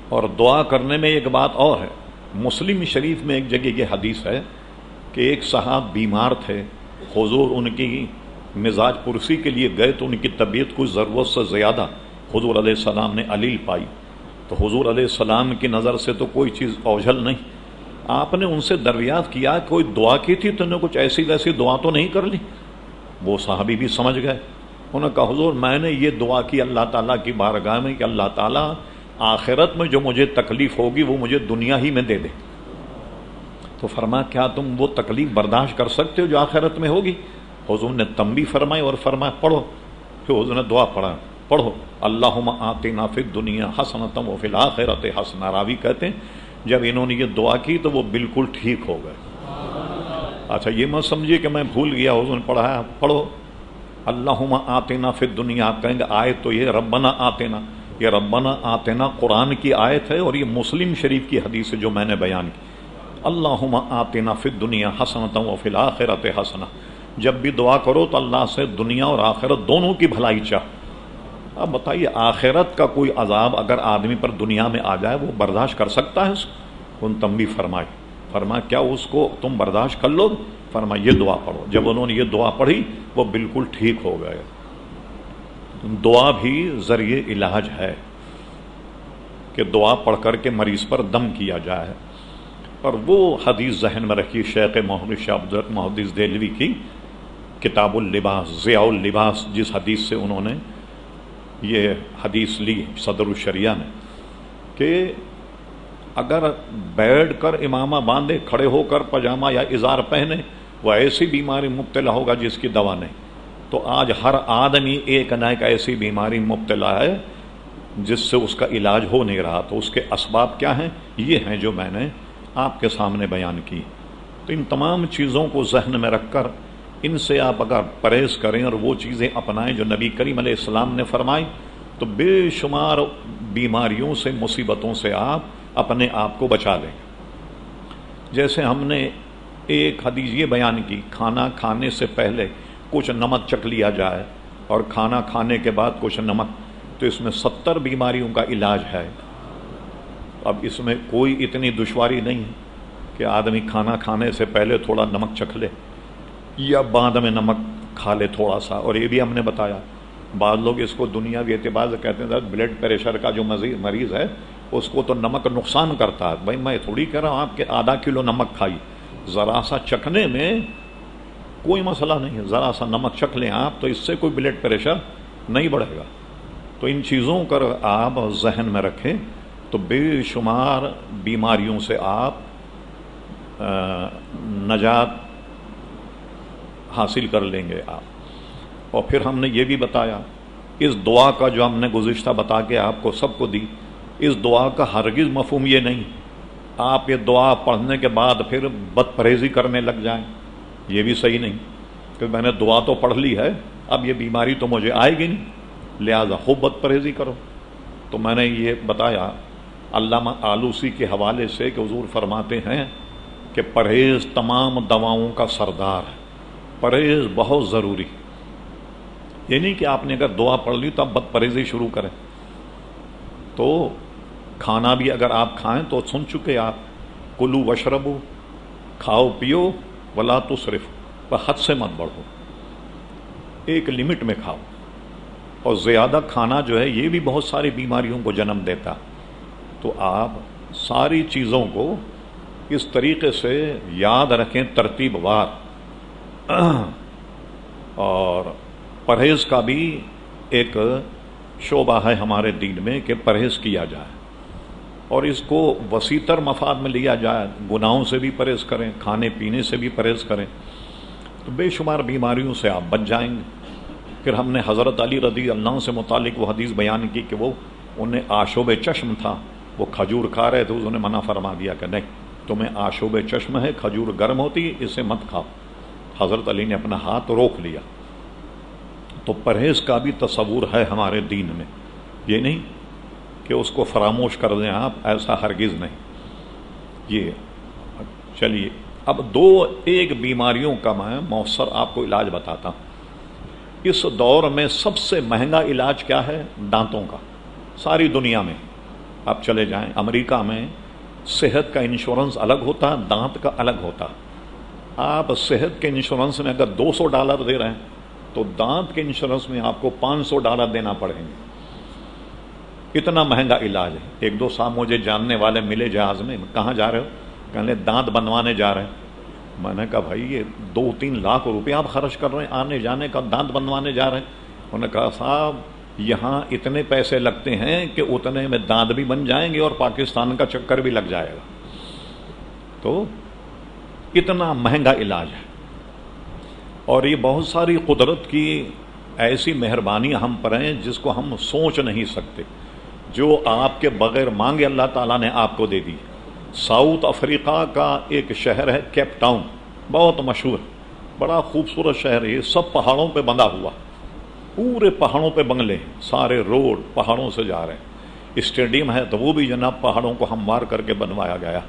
اور دعا کرنے میں ایک بات اور ہے، مسلم شریف میں ایک جگہ یہ حدیث ہے کہ ایک صاحب بیمار تھے، حضور ان کی مزاج پرسی کے لیے گئے تو ان کی طبیعت کچھ ضرورت سے زیادہ حضور علیہ السلام نے علیل پائی۔ تو حضور علیہ السلام کی نظر سے تو کوئی چیز اوجھل نہیں، آپ نے ان سے دریافت کیا کوئی دعا کی تھی تو نے کچھ ایسی ویسی دعا تو نہیں کر لی؟ وہ صحابی بھی سمجھ گئے، انہوں نے کہا حضور میں نے یہ دعا کی اللہ تعالیٰ کی بارگاہ میں کہ اللہ تعالیٰ آخرت میں جو مجھے تکلیف ہوگی وہ مجھے دنیا ہی میں دے دے۔ تو فرمایا کیا تم وہ تکلیف برداشت کر سکتے ہو جو آخرت میں ہوگی؟ حضور نے تنبیہ فرمائی اور فرمایا پڑھو۔ پھر حضور نے دعا پڑھو، اللہم آتنا فی الدنیا حسنۃ وفی الآخرۃ حسنۃ۔ راوی کہتے ہیں جب انہوں نے یہ دعا کی تو وہ بالکل ٹھیک ہو گئے۔ اچھا یہ مت سمجھیے کہ میں بھول گیا، حضور نے پڑھایا، پڑھو اللہم آتنا فی الدنیا۔ آپ کہیں گے آیت تو یہ ربنا آتنا، یہ ربنا آتنا قرآن کی آیت ہے اور یہ مسلم شریف کی حدیث ہے جو میں نے بیان کی۔ اللہم آتنا فی الدنیا حسنۃ وفی الآخرۃ حسنۃ۔ جب بھی دعا کرو تو اللہ سے دنیا اور آخرت دونوں کی بھلائی چاہ۔ اب بتائیے آخرت کا کوئی عذاب اگر آدمی پر دنیا میں آ جائے وہ برداشت کر سکتا ہے؟ ان تنبیہ فرمایا کیا اس کو تم برداشت کر لو؟ فرمایا یہ دعا پڑھو۔ جب انہوں نے یہ دعا پڑھی وہ بالکل ٹھیک ہو گئے۔ دعا بھی ذریعے علاج ہے کہ دعا پڑھ کر کے مریض پر دم کیا جائے۔ اور وہ حدیث ذہن میں رکھی شیخ محمد شاہ عبدالرحمن محدث دہلوی کی کتاب اللباس، ضیاء اللباس، جس حدیث سے انہوں نے یہ حدیث لی صدر الشریعہ نے کہ اگر بیٹھ کر امامہ باندھے، کھڑے ہو کر پاجامہ یا ازار پہنے، وہ ایسی بیماری مبتلا ہوگا جس کی دوا نہیں۔ تو آج ہر آدمی ایک نہ ایک ایسی بیماری مبتلا ہے جس سے اس کا علاج ہو نہیں رہا۔ تو اس کے اسباب کیا ہیں؟ یہ ہیں جو میں نے آپ کے سامنے بیان کی۔ تو ان تمام چیزوں کو ذہن میں رکھ کر ان سے آپ اگر پرہیز کریں اور وہ چیزیں اپنائیں جو نبی کریم علیہ السلام نے فرمائی تو بے شمار بیماریوں سے، مصیبتوں سے آپ اپنے آپ کو بچا لیں۔ جیسے ہم نے ایک حدیث یہ بیان کی کھانا کھانے سے پہلے کچھ نمک چکھ لیا جائے اور کھانا کھانے کے بعد کچھ نمک، تو اس میں 70 بیماریوں کا علاج ہے۔ اب اس میں کوئی اتنی دشواری نہیں ہے کہ آدمی کھانا کھانے سے پہلے تھوڑا نمک چکھ لے یا بعد میں نمک کھا لے تھوڑا سا۔ اور یہ بھی ہم نے بتایا بعض لوگ اس کو دنیاوی اعتبار سے کہتے ہیں بلڈ پریشر کا جو مریض ہے اس کو تو نمک نقصان کرتا ہے۔ بھائی میں تھوڑی کہہ رہا ہوں آپ کے آدھا کلو نمک کھائی، ذرا سا چکھنے میں کوئی مسئلہ نہیں ہے، ذرا سا نمک چکھ لیں آپ تو اس سے کوئی بلڈ پریشر نہیں بڑھے گا۔ تو ان چیزوں کو آپ ذہن میں رکھیں تو بے شمار بیماریوں سے آپ نجات حاصل کر لیں گے آپ۔ اور پھر ہم نے یہ بھی بتایا اس دعا کا جو ہم نے گزشتہ بتا کے آپ کو سب کو دی، اس دعا کا ہرگز مفہوم یہ نہیں آپ یہ دعا پڑھنے کے بعد پھر بد پرہیزی کرنے لگ جائیں، یہ بھی صحیح نہیں کہ میں نے دعا تو پڑھ لی ہے اب یہ بیماری تو مجھے آئے گی نہیں لہذا خوب بد پرہیزی کرو۔ تو میں نے یہ بتایا علامہ آلوسی کے حوالے سے کہ حضور فرماتے ہیں کہ پرہیز تمام دواؤں کا سردار ہے، پرہیز بہت ضروری۔ یہ نہیں کہ آپ نے اگر دعا پڑھ لی تو آپ بد پرہیزی شروع کریں۔ تو کھانا بھی اگر آپ کھائیں تو سن چکے آپ کلو وشربو، کھاؤ پیو ولا تسرفوا، پر حد سے مت بڑھو، ایک لمٹ میں کھاؤ۔ اور زیادہ کھانا جو ہے یہ بھی بہت ساری بیماریوں کو جنم دیتا۔ تو آپ ساری چیزوں کو اس طریقے سے یاد رکھیں ترتیب وار۔ اور پرہیز کا بھی ایک شعبہ ہے ہمارے دین میں کہ پرہیز کیا جائے اور اس کو وسیع تر مفاد میں لیا جائے، گناہوں سے بھی پرہیز کریں، کھانے پینے سے بھی پرہیز کریں تو بے شمار بیماریوں سے آپ بچ جائیں گے۔ پھر ہم نے حضرت علی رضی اللہ عنہ سے متعلق وہ حدیث بیان کی کہ وہ انہیں آشوب چشم تھا، وہ کھجور کھا رہے تھے، انہوں نے منع فرما دیا کہ نہیں تمہیں آشوب چشم ہے، کھجور گرم ہوتی ہے، اسے مت کھاؤ۔ حضرت علی نے اپنا ہاتھ روک لیا۔ تو پرہیز کا بھی تصور ہے ہمارے دین میں، یہ نہیں کہ اس کو فراموش کر دیں آپ، ایسا ہرگز نہیں۔ یہ چلیے اب ایک بیماریوں کا میں مؤثر آپ کو علاج بتاتا ہوں۔ اس دور میں سب سے مہنگا علاج کیا ہے؟ دانتوں کا۔ ساری دنیا میں آپ چلے جائیں، امریکہ میں صحت کا انشورنس الگ ہوتا ہے، دانت کا الگ ہوتا ہے۔ آپ صحت کے انشورنس میں اگر $200 دے رہے ہیں تو دانت کے انشورنس میں آپ کو $500 دینا پڑیں گے، اتنا مہنگا علاج ہے۔ ایک دو صاحب مجھے جاننے والے ملے جہاز میں، کہاں جا رہے ہو؟ کہنے دانت بنوانے جا رہے ہیں۔ میں نے کہا بھائی یہ 2-3 لاکھ روپے آپ خرچ کر رہے ہیں آنے جانے کا، دانت بنوانے جا رہے ہیں؟ انہوں نے کہا صاحب یہاں اتنے پیسے لگتے ہیں کہ اتنے میں دانت بھی بن جائیں گے اور پاکستان کا چکر بھی لگ جائے گا۔ تو اتنا مہنگا علاج ہے اور یہ بہت ساری قدرت کی ایسی مہربانی ہم پر ہیں جس کو ہم سوچ نہیں سکتے، جو آپ کے بغیر مانگے اللہ تعالیٰ نے آپ کو دے دی۔ ساؤتھ افریقہ کا ایک شہر ہے کیپ ٹاؤن، بہت مشہور، بڑا خوبصورت شہر ہے، یہ سب پہاڑوں پہ بندھا ہوا، پورے پہاڑوں پہ بنگلے، سارے روڈ پہاڑوں سے جا رہے ہیں۔ اسٹیڈیم ہے تو وہ بھی جناب پہاڑوں کو ہموار کر کے بنوایا گیا۔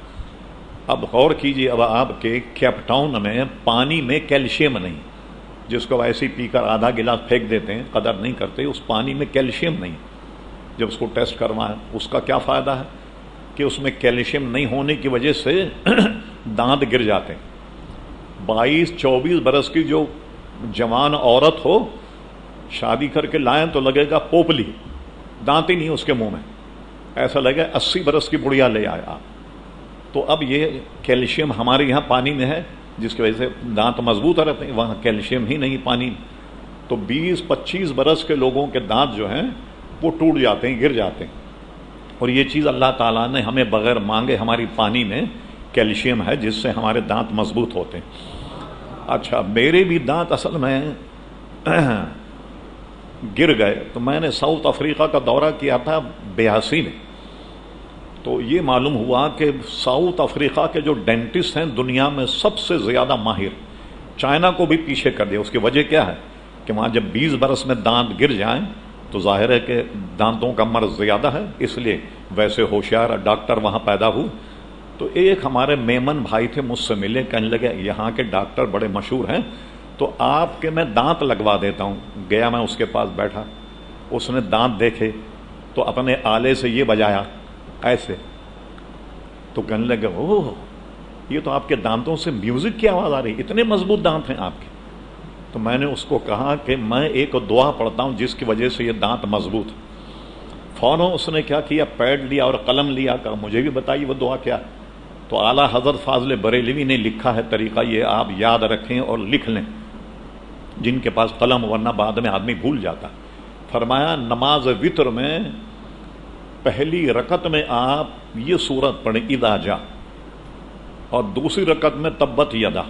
اب غور کیجئے، اب آپ کے کیپ ٹاؤن میں پانی میں کیلشیم نہیں، جس کو ایسے پی کر آدھا گلاس پھینک دیتے ہیں، قدر نہیں کرتے، اس پانی میں کیلشیم نہیں۔ جب اس کو ٹیسٹ کروائیں اس کا کیا فائدہ ہے کہ اس میں کیلشیم نہیں ہونے کی وجہ سے دانت گر جاتے ہیں۔ 22-24 برس کی جو جوان عورت ہو، شادی کر کے لائیں تو لگے گا پوپلی، دانت ہی نہیں اس کے منہ میں، ایسا لگے 80 برس کی بڑھیا لے آئے آپ۔ تو اب یہ کیلشیم ہمارے یہاں پانی میں ہے جس کی وجہ سے دانت مضبوط رہتے ہیں، وہاں کیلشیم ہی نہیں پانی میں۔ تو 20-25 برس کے لوگوں کے دانت جو ہیں وہ ٹوٹ جاتے ہیں، گر جاتے ہیں۔ اور یہ چیز اللہ تعالیٰ نے ہمیں بغیر مانگے ہماری پانی میں کیلشیم ہے جس سے ہمارے دانت مضبوط ہوتے ہیں۔ اچھا میرے بھی دانت اصل میں گر گئے تو میں نے ساؤتھ افریقہ کا دورہ کیا تھا 82 میں، تو یہ معلوم ہوا کہ ساؤتھ افریقہ کے جو ڈینٹسٹ ہیں دنیا میں سب سے زیادہ ماہر، چائنا کو بھی پیچھے کر دیا۔ اس کی وجہ کیا ہے کہ وہاں جب 20 برس میں دانت گر جائیں تو ظاہر ہے کہ دانتوں کا مرض زیادہ ہے، اس لیے ویسے ہوشیار ڈاکٹر وہاں پیدا ہوئے۔ تو ایک ہمارے میمن بھائی تھے، مجھ سے ملے، کہنے لگے یہاں کے ڈاکٹر بڑے مشہور ہیں، تو آپ کے میں دانت لگوا دیتا ہوں۔ گیا میں اس کے پاس بیٹھا، اس نے دانت دیکھے تو اپنے آلے سے یہ بجایا ایسے، تو کہنے لگے اوہ یہ تو آپ کے دانتوں سے میوزک کی آواز آ رہی، اتنے مضبوط دانت ہیں آپ کے۔ تو میں نے اس کو کہا کہ میں ایک دعا پڑھتا ہوں جس کی وجہ سے یہ دانت مضبوط۔ فوراً اس نے کیا کیا، پیڈ لیا اور قلم لیا، کہا مجھے بھی بتائیے وہ دعا کیا۔ تو اعلیٰ حضرت فاضل بریلوی نے لکھا ہے، طریقہ یہ آپ یاد رکھیں اور لکھ لیں جن کے پاس قلم، ورنہ بعد میں آدمی بھول جاتا۔ فرمایا نماز وتر میں پہلی رکعت میں آپ یہ سورت پڑھیں اذا جاء، اور دوسری رکعت میں تبت یدا،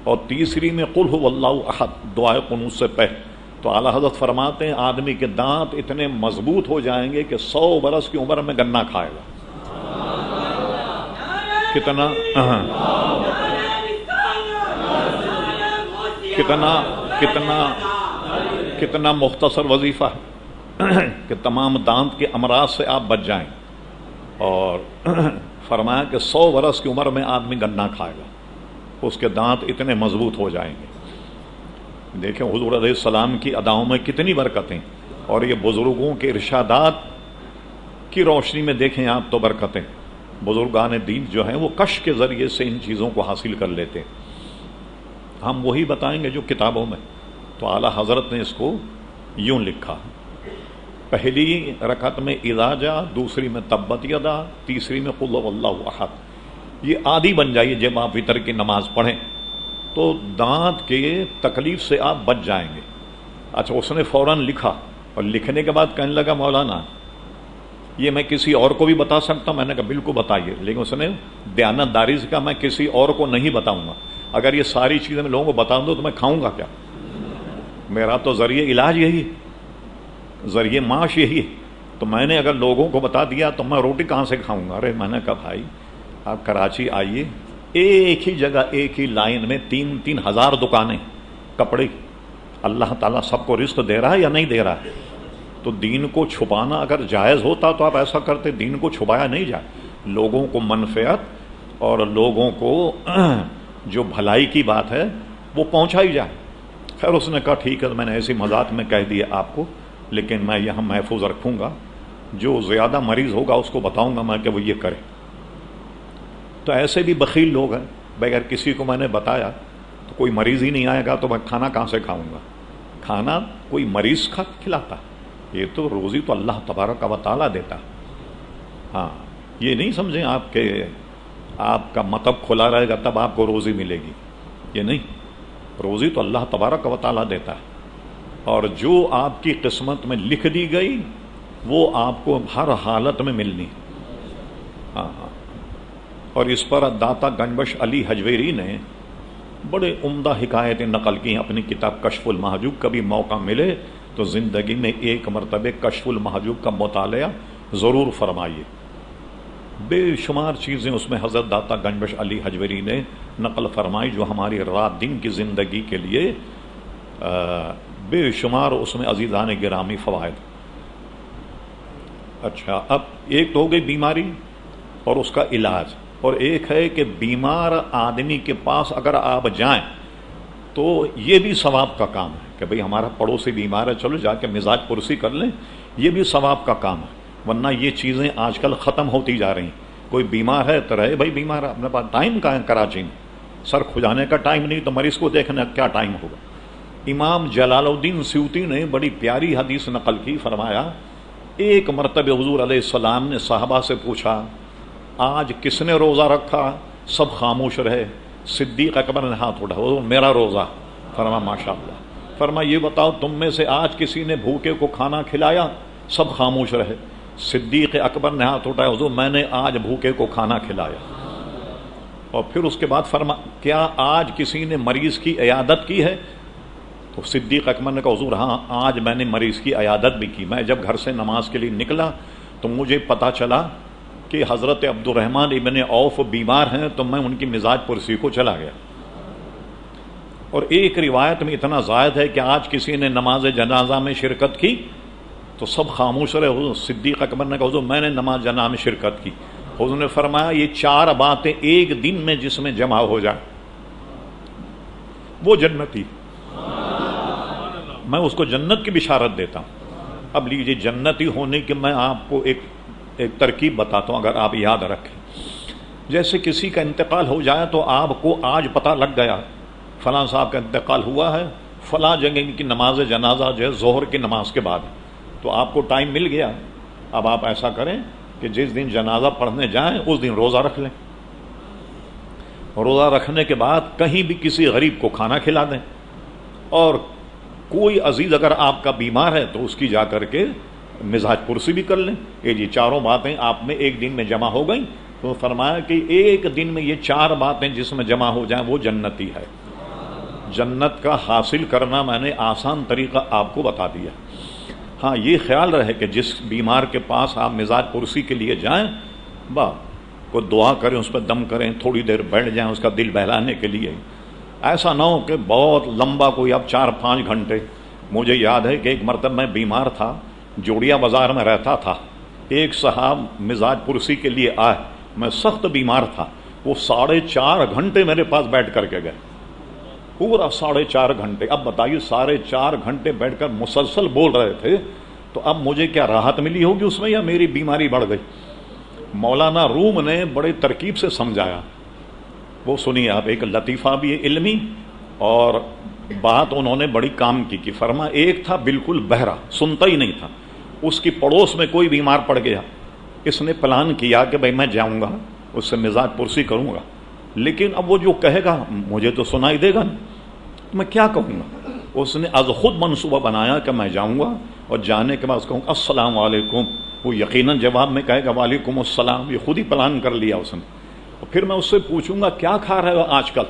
اور تیسری میں قل هو اللہ احد دعائے قنوت سے پہلے۔ تو اعلیٰ حضرت فرماتے ہیں آدمی کے دانت اتنے مضبوط ہو جائیں گے کہ 100 برس کی عمر میں گنا کھائے گا۔ کتنا کتنا کتنا کتنا مختصر وظیفہ ہے کہ تمام دانت کے امراض سے آپ بچ جائیں۔ اور فرمایا کہ 100 برس کی عمر میں آدمی گنا کھائے گا، اس کے دانت اتنے مضبوط ہو جائیں گے۔ دیکھیں حضور علیہ السلام کی اداؤں میں کتنی برکتیں، اور یہ بزرگوں کے ارشادات کی روشنی میں دیکھیں آپ تو برکتیں۔ بزرگان دین جو ہیں وہ کش کے ذریعے سے ان چیزوں کو حاصل کر لیتے ہیں، ہم وہی بتائیں گے جو کتابوں میں۔ تو اعلیٰ حضرت نے اس کو یوں لکھا، پہلی رکعت میں اذا جاء، دوسری میں تبت یدا، تیسری میں قل هو اللہ احد۔ یہ عادی بن جائیے، جب آپ وتر کی نماز پڑھیں تو دانت کے تکلیف سے آپ بچ جائیں گے۔ اچھا اس نے فوراً لکھا، اور لکھنے کے بعد کہنے لگا مولانا یہ میں کسی اور کو بھی بتا سکتا ہوں؟ میں نے کہا بالکل بتائیے، لیکن اس نے دیانتداری سے کہا میں کسی اور کو نہیں بتاؤں گا، اگر یہ ساری چیزیں میں لوگوں کو بتاؤں دوں تو میں کھاؤں گا کیا؟ میرا تو ذریعہ علاج یہی ہے، ذریعہ معاش یہی ہے، تو میں نے اگر لوگوں کو بتا دیا تو میں روٹی کہاں سے کھاؤں گا؟ ارے میں نے کہا بھائی آپ کراچی آئیے، ایک ہی جگہ ایک ہی لائن میں 3-3 ہزار دکانیں کپڑے، اللہ تعالیٰ سب کو رزق دے رہا ہے یا نہیں دے رہا ہے؟ تو دین کو چھپانا اگر جائز ہوتا تو آپ ایسا کرتے، دین کو چھپایا نہیں جائے، لوگوں کو منفعت اور لوگوں کو جو بھلائی کی بات ہے وہ پہنچائی جائے۔ خیر اس نے کہا ٹھیک ہے، میں نے ایسی مذاق میں کہہ دیا آپ کو، لیکن میں یہاں محفوظ رکھوں گا، جو زیادہ مریض ہوگا اس کو بتاؤں گا میں کہ وہ یہ کرے۔ تو ایسے بھی بخیل لوگ ہیں، بغیر کسی کو میں نے بتایا تو کوئی مریض ہی نہیں آئے گا تو میں کھانا کہاں سے کھاؤں گا؟ کھانا کوئی مریض کھلاتا، یہ تو روزی تو اللہ تبارک و تعالیٰ دیتا۔ ہاں یہ نہیں سمجھیں آپ کہ آپ کا مطب کھلا رہے گا تب آپ کو روزی ملے گی، یہ نہیں، روزی تو اللہ تبارک و تعالیٰ دیتا ہے، اور جو آپ کی قسمت میں لکھ دی گئی وہ آپ کو ہر حالت میں ملنی۔ ہاں ہاں، اور اس پر داتا گنجبخش علی حجویری نے بڑے عمدہ حکایتیں نقل کی ہیں اپنی کتاب کشف المحجوب۔ کبھی موقع ملے تو زندگی میں ایک مرتبہ کشف المحجوب کا مطالعہ ضرور فرمائیے، بے شمار چیزیں اس میں حضرت داتا گنجبخش علی حجویری نے نقل فرمائی جو ہماری رات دن کی زندگی کے لیے بے شمار اس میں عزیزان گرامی فوائد۔ اچھا اب ایک تو ہو گئی بیماری اور اس کا علاج، اور ایک ہے کہ بیمار آدمی کے پاس اگر آپ جائیں تو یہ بھی ثواب کا کام ہے کہ بھئی ہمارا پڑوسی بیمار ہے، چلو جا کے مزاج پرسی کر لیں، یہ بھی ثواب کا کام ہے۔ ورنہ یہ چیزیں آج کل ختم ہوتی جا رہی ہیں، کوئی بیمار ہے تو رہے بھائی بیمار ہے، اپنے پاس ٹائم کہاں ہے کراچی میں، سر کھجانے کا ٹائم نہیں تو مریض کو دیکھنے کا کیا ٹائم ہوگا۔ امام جلال الدین سیوطی نے بڑی پیاری حدیث نقل کی، فرمایا ایک مرتبہ حضور علیہ السلام نے صحابہ سے پوچھا آج کس نے روزہ رکھا؟ سب خاموش رہے، صدیق اکبر نے ہاتھ اٹھا، وہ میرا روزہ۔ فرما ماشاءاللہ۔ فرما یہ بتاؤ تم میں سے آج کسی نے بھوکے کو کھانا کھلایا؟ سب خاموش رہے۔ صدیق اکبر نے ہاتھ اٹھایا، حضور میں نے آج بھوکے کو کھانا کھلایا۔ اور پھر اس کے بعد فرما کیا آج کسی نے مریض کی عیادت کی ہے؟ تو صدیق اکبر نے کہا حضور ہاں آج میں نے مریض کی عیادت بھی کی۔ میں جب گھر سے نماز کے لیے نکلا تو مجھے پتا چلا کہ حضرت عبد الرحمن ابن عوف بیمار ہیں، تو میں ان کی مزاج پرسی کو چلا گیا۔ اور ایک روایت میں اتنا زائد ہے کہ آج کسی نے نماز جنازہ میں شرکت کی تو سب خاموش رہے۔ حضور صدیق اکبر نے کہا حضور میں نے نماز جنازہ میں شرکت کی۔ حضور نے فرمایا یہ 4 باتیں ایک دن میں جس میں جمع ہو جائے وہ جنتی، میں اس کو جنت کی بشارت دیتا ہوں۔ اب لیجیے جنتی ہونے کی میں آپ کو ایک ترکیب بتاتا ہوں، اگر آپ یاد رکھیں۔ جیسے کسی کا انتقال ہو جائے تو آپ کو آج پتہ لگ گیا فلاں صاحب کا انتقال ہوا ہے، فلاں جگہ کی نماز جنازہ جو ہے ظہر کی نماز کے بعد، تو آپ کو ٹائم مل گیا۔ اب آپ ایسا کریں کہ جس دن جنازہ پڑھنے جائیں اس دن روزہ رکھ لیں، روزہ رکھنے کے بعد کہیں بھی کسی غریب کو کھانا کھلا دیں، اور کوئی عزیز اگر آپ کا بیمار ہے تو اس کی جا کر کے مزاج پرسی بھی کر لیں۔ یہ جی 4 باتیں آپ میں ایک دن میں جمع ہو گئیں، تو فرمایا کہ ایک دن میں یہ 4 باتیں جس میں جمع ہو جائیں وہ جنتی ہے۔ جنت کا حاصل کرنا میں نے آسان طریقہ آپ کو بتا دیا۔ ہاں یہ خیال رہے کہ جس بیمار کے پاس آپ مزاج پرسی کے لیے جائیں، کوئی دعا کریں، اس پہ دم کریں، تھوڑی دیر بیٹھ جائیں اس کا دل بہلانے کے لیے، ایسا نہ ہو کہ بہت لمبا کوئی اب 4-5 گھنٹے۔ مجھے یاد ہے کہ ایک مرتبہ میں بیمار تھا، جوڑیا بازار میں رہتا تھا، ایک صاحب مزاج پرسی کے لیے آئے، میں سخت بیمار تھا، وہ 4.5 گھنٹے میرے پاس بیٹھ کر کے گئے، پورا 4.5 گھنٹے۔ اب بتائیے 4.5 گھنٹے بیٹھ کر مسلسل بول رہے تھے، تو اب مجھے کیا راحت ملی ہوگی اس میں یا میری بیماری بڑھ گئی؟ مولانا روم نے بڑے ترکیب سے سمجھایا، وہ سنیے آپ، ایک لطیفہ بھی علمی اور بات انہوں نے بڑی کام کی فرما ایک تھا بالکل بہرا، سنتا ہی نہیں تھا، اس کی پڑوس میں کوئی بیمار پڑ گیا، اس نے پلان کیا کہ بھائی میں جاؤں گا اس سے مزاج پرسی کروں گا، لیکن اب وہ جو کہے گا مجھے تو سنائی دے گا نہیں، میں کیا کہوں گا؟ اس نے از خود منصوبہ بنایا کہ میں جاؤں گا اور جانے کے بعد کہوں گا السلام علیکم، وہ یقیناً جواب میں کہے گا وعلیکم السلام، یہ خود ہی پلان کر لیا اس نے۔ اور پھر میں اس سے پوچھوں گا کیا کھا رہے ہو آج کل،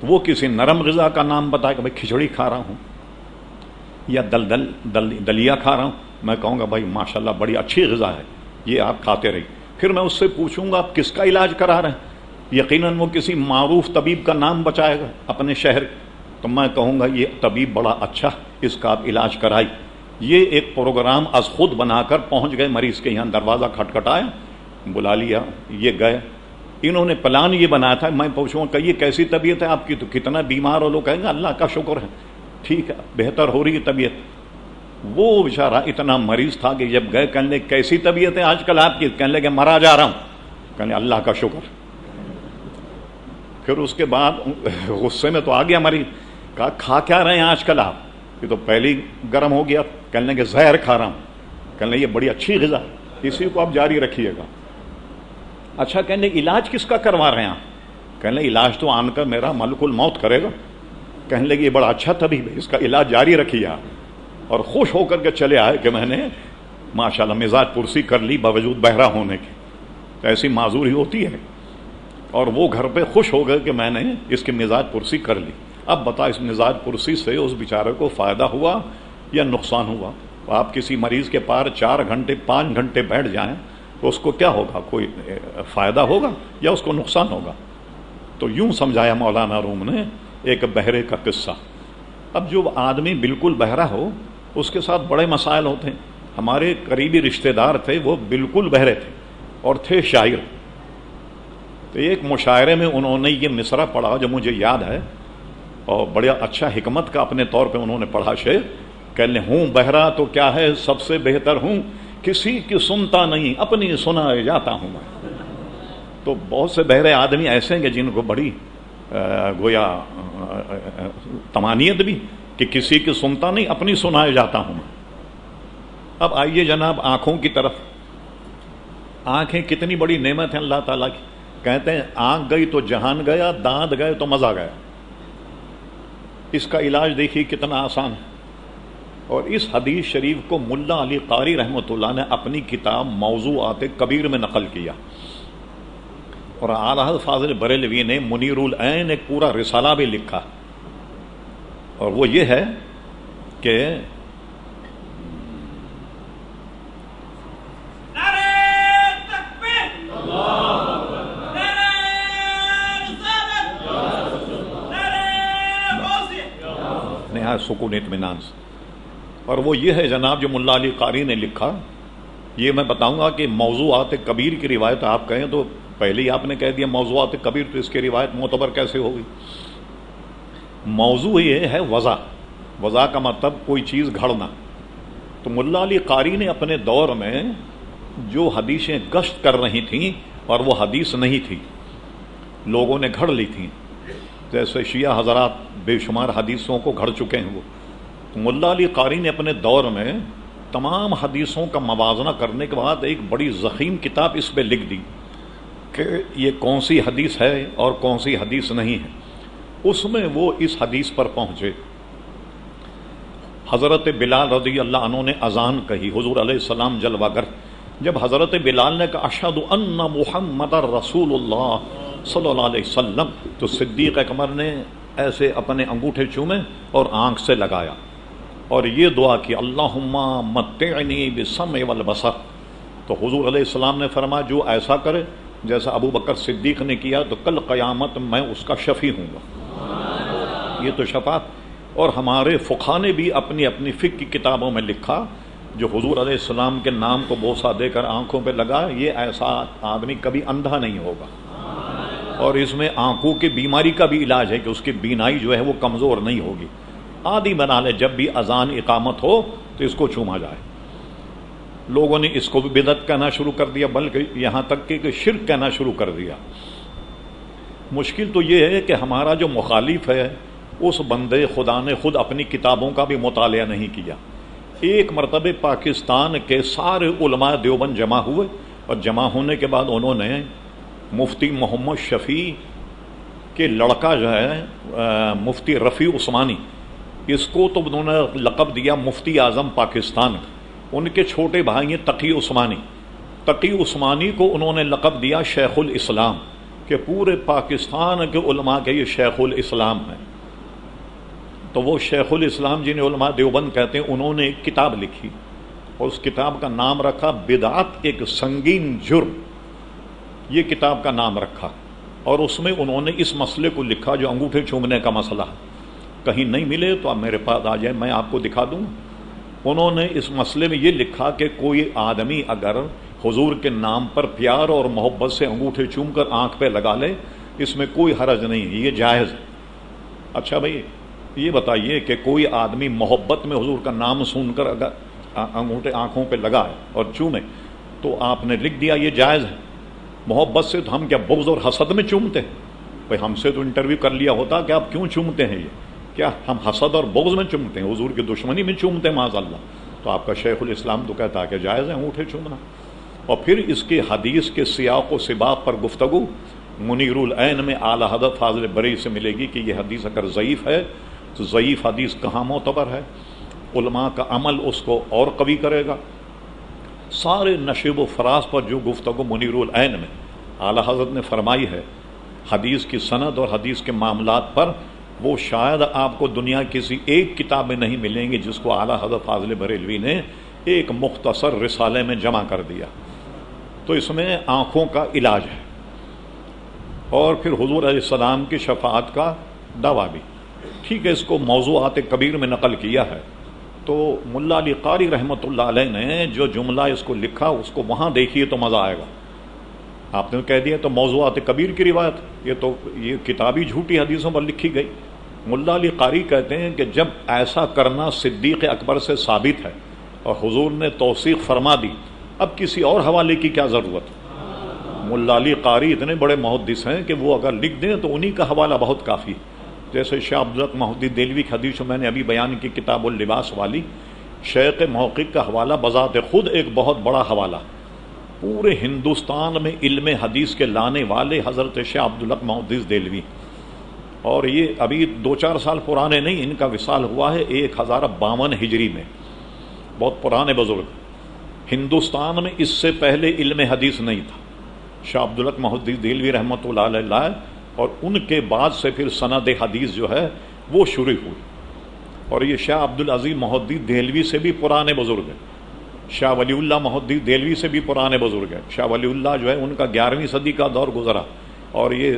تو وہ کسی نرم غذا کا نام بتائے کہ بھائی کھچڑی کھا رہا ہوں یا دلیا کھا رہا ہوں، میں کہوں گا بھائی ماشاءاللہ بڑی اچھی غذا ہے، یہ آپ کھاتے رہی۔ پھر میں اس سے پوچھوں گا آپ کس کا علاج کرا رہے ہیں، یقیناً وہ کسی معروف طبیب کا نام بچائے گا اپنے شہر، تو میں کہوں گا یہ طبیب بڑا اچھا، اس کا آپ علاج کرائی۔ یہ ایک پروگرام از خود بنا کر پہنچ گئے مریض کے یہاں، دروازہ کھٹکھٹایا، بلا لیا، یہ گئے۔ انہوں نے پلان یہ بنایا تھا، میں پوچھوں گا کہ یہ کیسی طبیعت ہے آپ کی، تو کتنا بیمار ہو، لوگ کہیں گے اللہ کا شکر ہے، ٹھیک ہے بہتر ہو رہی ہے طبیعت۔ وہ بیچارہ اتنا مریض تھا کہ جب گئے کہنے لگے کیسی طبیعت ہے آج کل آپ کی، کہنے لگے مرا جا رہا ہوں، کہنے اللہ کا شکر۔ پھر اس کے بعد غصے میں تو آ گیا مریض، کہا کھا کیا رہے ہیں آج کل آپ، یہ تو پہلی گرم ہو گیا، کہنے لگے زہر کھا رہا ہوں، کہنے لگے یہ بڑی اچھی غذا، اسی کو آپ جاری رکھیے گا۔ اچھا کہنے لگے علاج کس کا کروا رہے ہیں آپ، کہنے لگے علاج تو آن کر میرا ملک الموت کرے گا، کہنے لگے یہ بڑا اچھا طبیب ہے، اس کا علاج جاری رکھیے آپ۔ اور خوش ہو کر کے چلے آئے کہ میں نے ماشاءاللہ مزاج پرسی کر لی باوجود بہرا ہونے کے، تو ایسی معذوری ہوتی ہے۔ اور وہ گھر پہ خوش ہو گئے کہ میں نے اس کی مزاج پرسی کر لی۔ اب بتا اس مزاج پرسی سے اس بیچارے کو فائدہ ہوا یا نقصان ہوا؟ آپ کسی مریض کے پار 4 گھنٹے 5 گھنٹے بیٹھ جائیں تو اس کو کیا ہوگا، کوئی فائدہ ہوگا یا اس کو نقصان ہوگا؟ تو یوں سمجھایا مولانا روم نے ایک بہرے کا قصہ۔ اب جو آدمی بالکل بہرا ہو اس کے ساتھ بڑے مسائل ہوتے ہیں۔ ہمارے قریبی رشتہ دار تھے، وہ بالکل بہرے تھے اور تھے شاعر، تو ایک مشاعرے میں انہوں نے یہ مصرع پڑھا جو مجھے یاد ہے، اور بڑا اچھا حکمت کا اپنے طور پہ انہوں نے پڑھا شعر، کہنے ہوں بہرا تو کیا ہے سب سے بہتر ہوں، کسی کی سنتا نہیں اپنی سنائے جاتا ہوں میں۔ تو بہت سے بہرے آدمی ایسے ہیں کہ جن کو بڑی گویا تمانیت بھی کہ کسی کی سنتا نہیں اپنی سنائے جاتا ہوں میں۔ اب آئیے جناب آنکھوں کی طرف۔ آنکھیں کتنی بڑی نعمت ہیں اللہ تعالیٰ کی۔ کہتے ہیں آنکھ گئی تو جہان گیا، دانت گئے تو مزہ گیا۔ اس کا علاج دیکھیے کتنا آسان ہے، اور اس حدیث شریف کو ملا علی قاری رحمۃ اللہ نے اپنی کتاب موضوعات کبیر میں نقل کیا، اور اعلیٰ حضرت فاضل بریلوی نے منیر العین ایک پورا رسالہ بھی لکھا، اور وہ یہ ہے کہ نہایت سکون اطمینان سے، اور وہ یہ ہے جناب جو ملا علی قاری نے لکھا یہ میں بتاؤں گا کہ موضوعات کبیر کی روایت آپ کہیں تو پہلے ہی آپ نے کہہ دیا موضوعات کبیر، تو اس کی روایت معتبر کیسے ہوگی؟ موضوع یہ ہے وضع، وضع کا مطلب کوئی چیز گھڑنا۔ تو ملا علی قاری نے اپنے دور میں جو حدیثیں گشت کر رہی تھیں اور وہ حدیث نہیں تھی، لوگوں نے گھڑ لی تھیں، جیسے شیعہ حضرات بے شمار حدیثوں کو گھڑ چکے ہیں وہ، تو ملا علی قاری نے اپنے دور میں تمام حدیثوں کا موازنہ کرنے کے بعد ایک بڑی ضخیم کتاب اس پہ لکھ دی کہ یہ کون سی حدیث ہے اور کون سی حدیث نہیں ہے۔ اس میں وہ اس حدیث پر پہنچے، حضرت بلال رضی اللہ عنہ نے اذان کہی، حضور علیہ السلام جلوہ گر، جب حضرت بلال نے کہا اشہد ان محمد رسول اللہ صلی اللہ علیہ وسلم، تو صدیق اکبر نے ایسے اپنے انگوٹھے چومے اور آنکھ سے لگایا اور یہ دعا کی اللہم متعنی بالسمع والبصر۔ تو حضور علیہ السلام نے فرمایا جو ایسا کرے جیسا ابو بکر صدیق نے کیا تو کل قیامت میں اس کا شفیع ہوں گا۔ یہ تو شفاعت۔ اور ہمارے فقہا نے بھی اپنی اپنی فقہ کی کتابوں میں لکھا، جو حضور علیہ السلام کے نام کو بوسہ دے کر آنکھوں پہ لگا، یہ ایسا آدمی کبھی اندھا نہیں ہوگا۔ اور اس میں آنکھوں کی بیماری کا بھی علاج ہے کہ اس کی بینائی جو ہے وہ کمزور نہیں ہوگی۔ عادی بنا لے، جب بھی اذان اقامت ہو تو اس کو چوما جائے۔ لوگوں نے اس کو بھی بدعت کہنا شروع کر دیا، بلکہ یہاں تک کہ شرک کہنا شروع کر دیا۔ مشکل تو یہ ہے کہ ہمارا جو مخالف ہے اس بندے خدا نے خود اپنی کتابوں کا بھی مطالعہ نہیں کیا۔ ایک مرتبہ پاکستان کے سارے علماء دیوبند جمع ہوئے اور جمع ہونے کے بعد انہوں نے مفتی محمد شفیع کے لڑکا جو ہے مفتی رفیع عثمانی، اس کو تو انہوں نے لقب دیا مفتی اعظم پاکستان کا۔ ان کے چھوٹے بھائی ہیں تقی عثمانی، تقی عثمانی کو انہوں نے لقب دیا شیخ الاسلام، کہ پورے پاکستان کے علماء کے یہ شیخ الاسلام ہیں۔ تو وہ شیخ الاسلام جنہیں علماء دیوبند کہتے ہیں، انہوں نے ایک کتاب لکھی اور اس کتاب کا نام رکھا بدعت ایک سنگین جرم، یہ کتاب کا نام رکھا۔ اور اس میں انہوں نے اس مسئلے کو لکھا جو انگوٹھے چومنے کا مسئلہ، کہیں نہیں ملے تو آپ میرے پاس آ جائیں، میں آپ کو دکھا دوں۔ انہوں نے اس مسئلے میں یہ لکھا کہ کوئی آدمی اگر حضور کے نام پر پیار اور محبت سے انگوٹھے چوم کر آنکھ پہ لگا لے، اس میں کوئی حرج نہیں، یہ جائز ہے۔ اچھا بھائی یہ بتائیے کہ کوئی آدمی محبت میں حضور کا نام سن کر اگر انگوٹھے آنکھوں پہ لگائے اور چومے تو آپ نے لکھ دیا یہ جائز ہے۔ محبت سے تو ہم کیا بغض اور حسد میں چومتے ہیں؟ بھائی ہم سے تو انٹرویو کر لیا ہوتا کہ آپ کیوں چومتے ہیں، یہ کیا ہم حسد اور بغض میں چومتے ہیں، حضور کی دشمنی میں چومتے ہیں معاذ اللہ؟ تو آپ کا شیخ الاسلام تو کہتا ہے کہ جائز ہے انگوٹھے چومنا۔ اور پھر اس کی حدیث کے سیاق و سباق پر گفتگو منیر العین میں اعلیٰ حضرت فاضل بری سے ملے گی کہ یہ حدیث اگر ضعیف ہے تو ضعیف حدیث کہاں معتبر ہے، علماء کا عمل اس کو اور قوی کرے گا۔ سارے نشیب و فراز پر جو گفتگو منیر العین میں اعلیٰ حضرت نے فرمائی ہے حدیث کی سند اور حدیث کے معاملات پر، وہ شاید آپ کو دنیا کسی ایک کتاب میں نہیں ملیں گے جس کو اعلیٰ حضرت فاضل بریلوی نے ایک مختصر رسالے میں جمع کر دیا۔ تو اس میں آنکھوں کا علاج ہے اور پھر حضور علیہ السلام کی شفاعت کا دعویٰ بھی۔ ٹھیک ہے، اس کو موضوعات کبیر میں نقل کیا ہے، تو ملا علی قاری رحمۃ اللہ علیہ نے جو جملہ اس کو لکھا اس کو وہاں دیکھیے تو مزہ آئے گا۔ آپ نے کہہ دیا تو موضوعات کبیر کی روایت، یہ کتابی جھوٹی حدیثوں پر لکھی گئی۔ ملا علی قاری کہتے ہیں کہ جب ایسا کرنا صدیق اکبر سے ثابت ہے اور حضور نے توثیق فرما دی، اب کسی اور حوالے کی کیا ضرورت؟ ملا علی قاری اتنے بڑے محدث ہیں کہ وہ اگر لکھ دیں تو انہی کا حوالہ بہت کافی، جیسے شاہ عبدالحق محدث دہلوی کی حدیث میں نے ابھی بیان کی کتاب اللباس والی، شیخ محقق کا حوالہ بذات خود ایک بہت بڑا حوالہ، پورے ہندوستان میں علم حدیث کے لانے والے حضرت شاہ عبدالحق محدث دہلوی، اور یہ ابھی 2-4 سال پرانے نہیں، ان کا وصال ہوا ہے 1052 ہجری میں، بہت پرانے بزرگ۔ ہندوستان میں اس سے پہلے علم حدیث نہیں تھا، شاہ عبدالحق محدث دہلوی رحمۃ اللہ علیہ، اور ان کے بعد سے پھر سند حدیث جو ہے وہ شروع ہوئی، اور یہ شاہ عبدالعزیز محدث دہلوی سے بھی پرانے بزرگ ہیں، شاہ ولی اللہ محدث دہلوی سے بھی پرانے بزرگ ہیں۔ شاہ ولی اللہ جو ہے ان کا 11ویں صدی کا دور گزرا اور یہ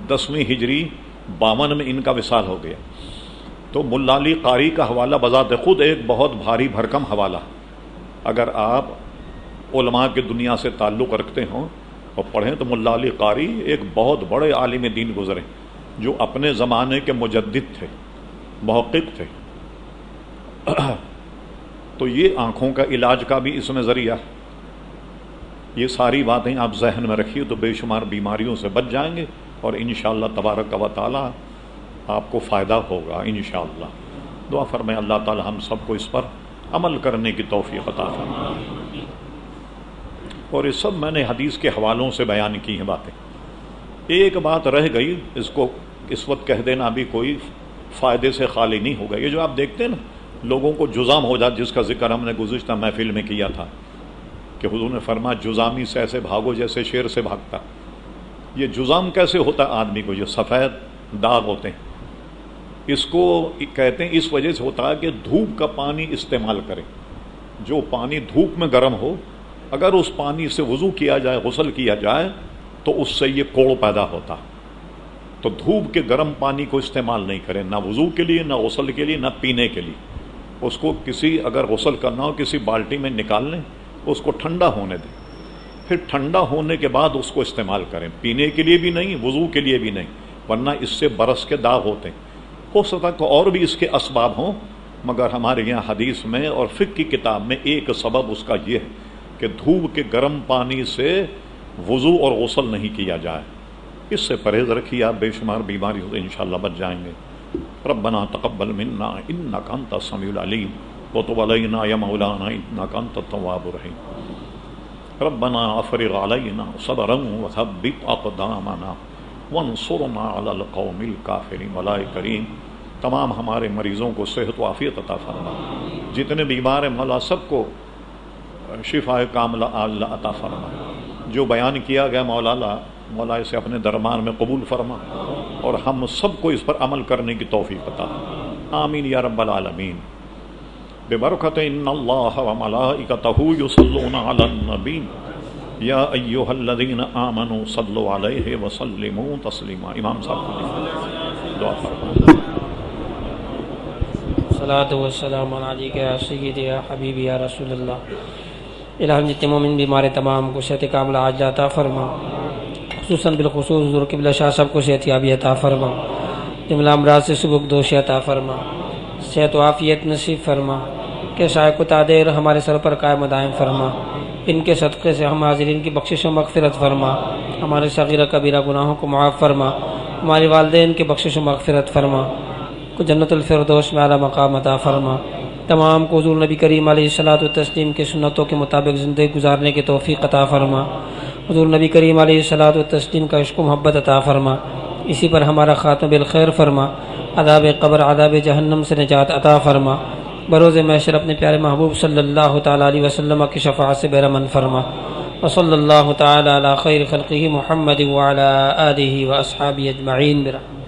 10ویں ہجری 52 میں ان کا وصال ہو گیا۔ تو ملا علی قاری کا حوالہ بذات خود ایک بہت بھاری بھرکم حوالہ، اگر آپ علماء کی دنیا سے تعلق رکھتے ہوں اور پڑھیں تو ملا علی قاری ایک بہت بڑے عالم دین گزرے جو اپنے زمانے کے مجدد تھے، محقق تھے۔ تو یہ آنکھوں کا علاج کا بھی اس میں ذریعہ ہے۔ یہ ساری باتیں آپ ذہن میں رکھیے تو بے شمار بیماریوں سے بچ جائیں گے اور انشاءاللہ تبارک و تعالی آپ کو فائدہ ہوگا انشاءاللہ۔ دعا فرمائیں اللہ تعالی ہم سب کو اس پر عمل کرنے کی توفیق عطا فرمائے۔ اور یہ سب میں نے حدیث کے حوالوں سے بیان کی ہیں باتیں۔ ایک بات رہ گئی، اس کو اس وقت کہہ دینا بھی کوئی فائدے سے خالی نہیں ہوگا۔ یہ جو آپ دیکھتے ہیں نا لوگوں کو جزام ہو جاتا، جس کا ذکر ہم نے گزشتہ محفل میں کیا تھا کہ حضور نے فرمایا جزامی سے ایسے بھاگو جیسے شیر سے بھاگتا۔ یہ جزام کیسے ہوتا آدمی کو؟ یہ سفید داغ ہوتے ہیں، اس کو کہتے ہیں اس وجہ سے ہوتا ہے کہ دھوپ کا پانی استعمال کرے۔ جو پانی دھوپ میں گرم ہو، اگر اس پانی سے وضو کیا جائے، غسل کیا جائے تو اس سے یہ کوڑ پیدا ہوتا۔ تو دھوپ کے گرم پانی کو استعمال نہیں کریں، نہ وضو کے لیے، نہ غسل کے لیے، نہ پینے کے لیے۔ اس کو کسی اگر غسل کرنا ہو کسی بالٹی میں نکال لیں، اس کو ٹھنڈا ہونے دیں، پھر ٹھنڈا ہونے کے بعد اس کو استعمال کریں۔ پینے کے لیے بھی نہیں، وضو کے لیے بھی نہیں، ورنہ اس سے برس کے داغ ہوتے ہیں۔ ہو سکتا ہے کہ اور بھی اس کے اسباب ہوں، مگر ہمارے یہاں حدیث میں اور فقہ کی کتاب میں ایک سبب اس کا یہ ہے کہ دھوپ کے گرم پانی سے وضو اور غسل نہیں کیا جائے۔ اس سے پرہیز رکھیے، آپ بے شمار بیماریوں سے انشاءاللہ بچ جائیں گے۔ ربنا تقبل منا انک انت السمیع العلیم وتب علینا یا مولانا انک انت التواب الرحیم۔ ربنا افرغ علینا صبرا وثبت اقدامنا وانصرنا علی القوم الکافرین۔ مولا کریم تمام ہمارے مریضوں کو صحت و عافیت عطا فرما، جتنے بیمار ہیں مولا سب کو شفا کاملہ اللہ عطا فرما۔ جو بیان کیا گیا مولا اسے اپنے دربار میں قبول فرما اور ہم سب کو اس پر عمل کرنے کی توفیق عطا فرما، آمین یا رب العالمین۔ ببرکت ان اللہ وملائکتہ یصلون علی النبی یا ایھا الذین آمنوا صلوا علیہ وسلموا تسلیما۔ امام صاحب کو دعا فرمائیں۔ الصلاۃ والسلام علیک یا سیدی یا حبیبی یا رسول اللہ۔ الہم جتنے مومن بیمار تمام کو صحت کاملہ عاجلہ عطا فرما، خصوصاً بالخصوص حضور قبلہ شاہ صاحب کو صحت یابی عطا فرما، جملہ امراض سے سبک دوشی عطا فرما، صحت و عافیت نصیب فرما، کہ شائق و تعدیر ہمارے سر پر قائم و دائم فرما۔ ان کے صدقے سے ہم حاضرین کی بخشش و مغفرت فرما، ہمارے صغیرہ کبیرہ گناہوں کو معاف فرما، ہمارے والدین کی بخشش و مغفرت فرما، کو جنت الفردوس میں اعلیٰ مقام عطا فرما۔ تمام کو حضور نبی کریم علیہ الصلوۃ والتسلیم کے سنتوں کے مطابق زندگی گزارنے کی توفیق عطا فرما، حضور نبی کریم علیہ الصلوۃ والتسلیم کا عشق و محبت عطا فرما، اسی پر ہمارا خاتمہ بالخیر فرما، عذاب قبر عذاب جہنم سے نجات عطا فرما، بروز محشر اپنے پیارے محبوب صلی اللہ تعالیٰ علیہ وسلم کی شفاعت سے بہرمند فرما۔ وصلی اللہ تعالیٰ علی خیر خلقہ محمد وعلی آلہ واصحابہ اجمعین برحمتہ۔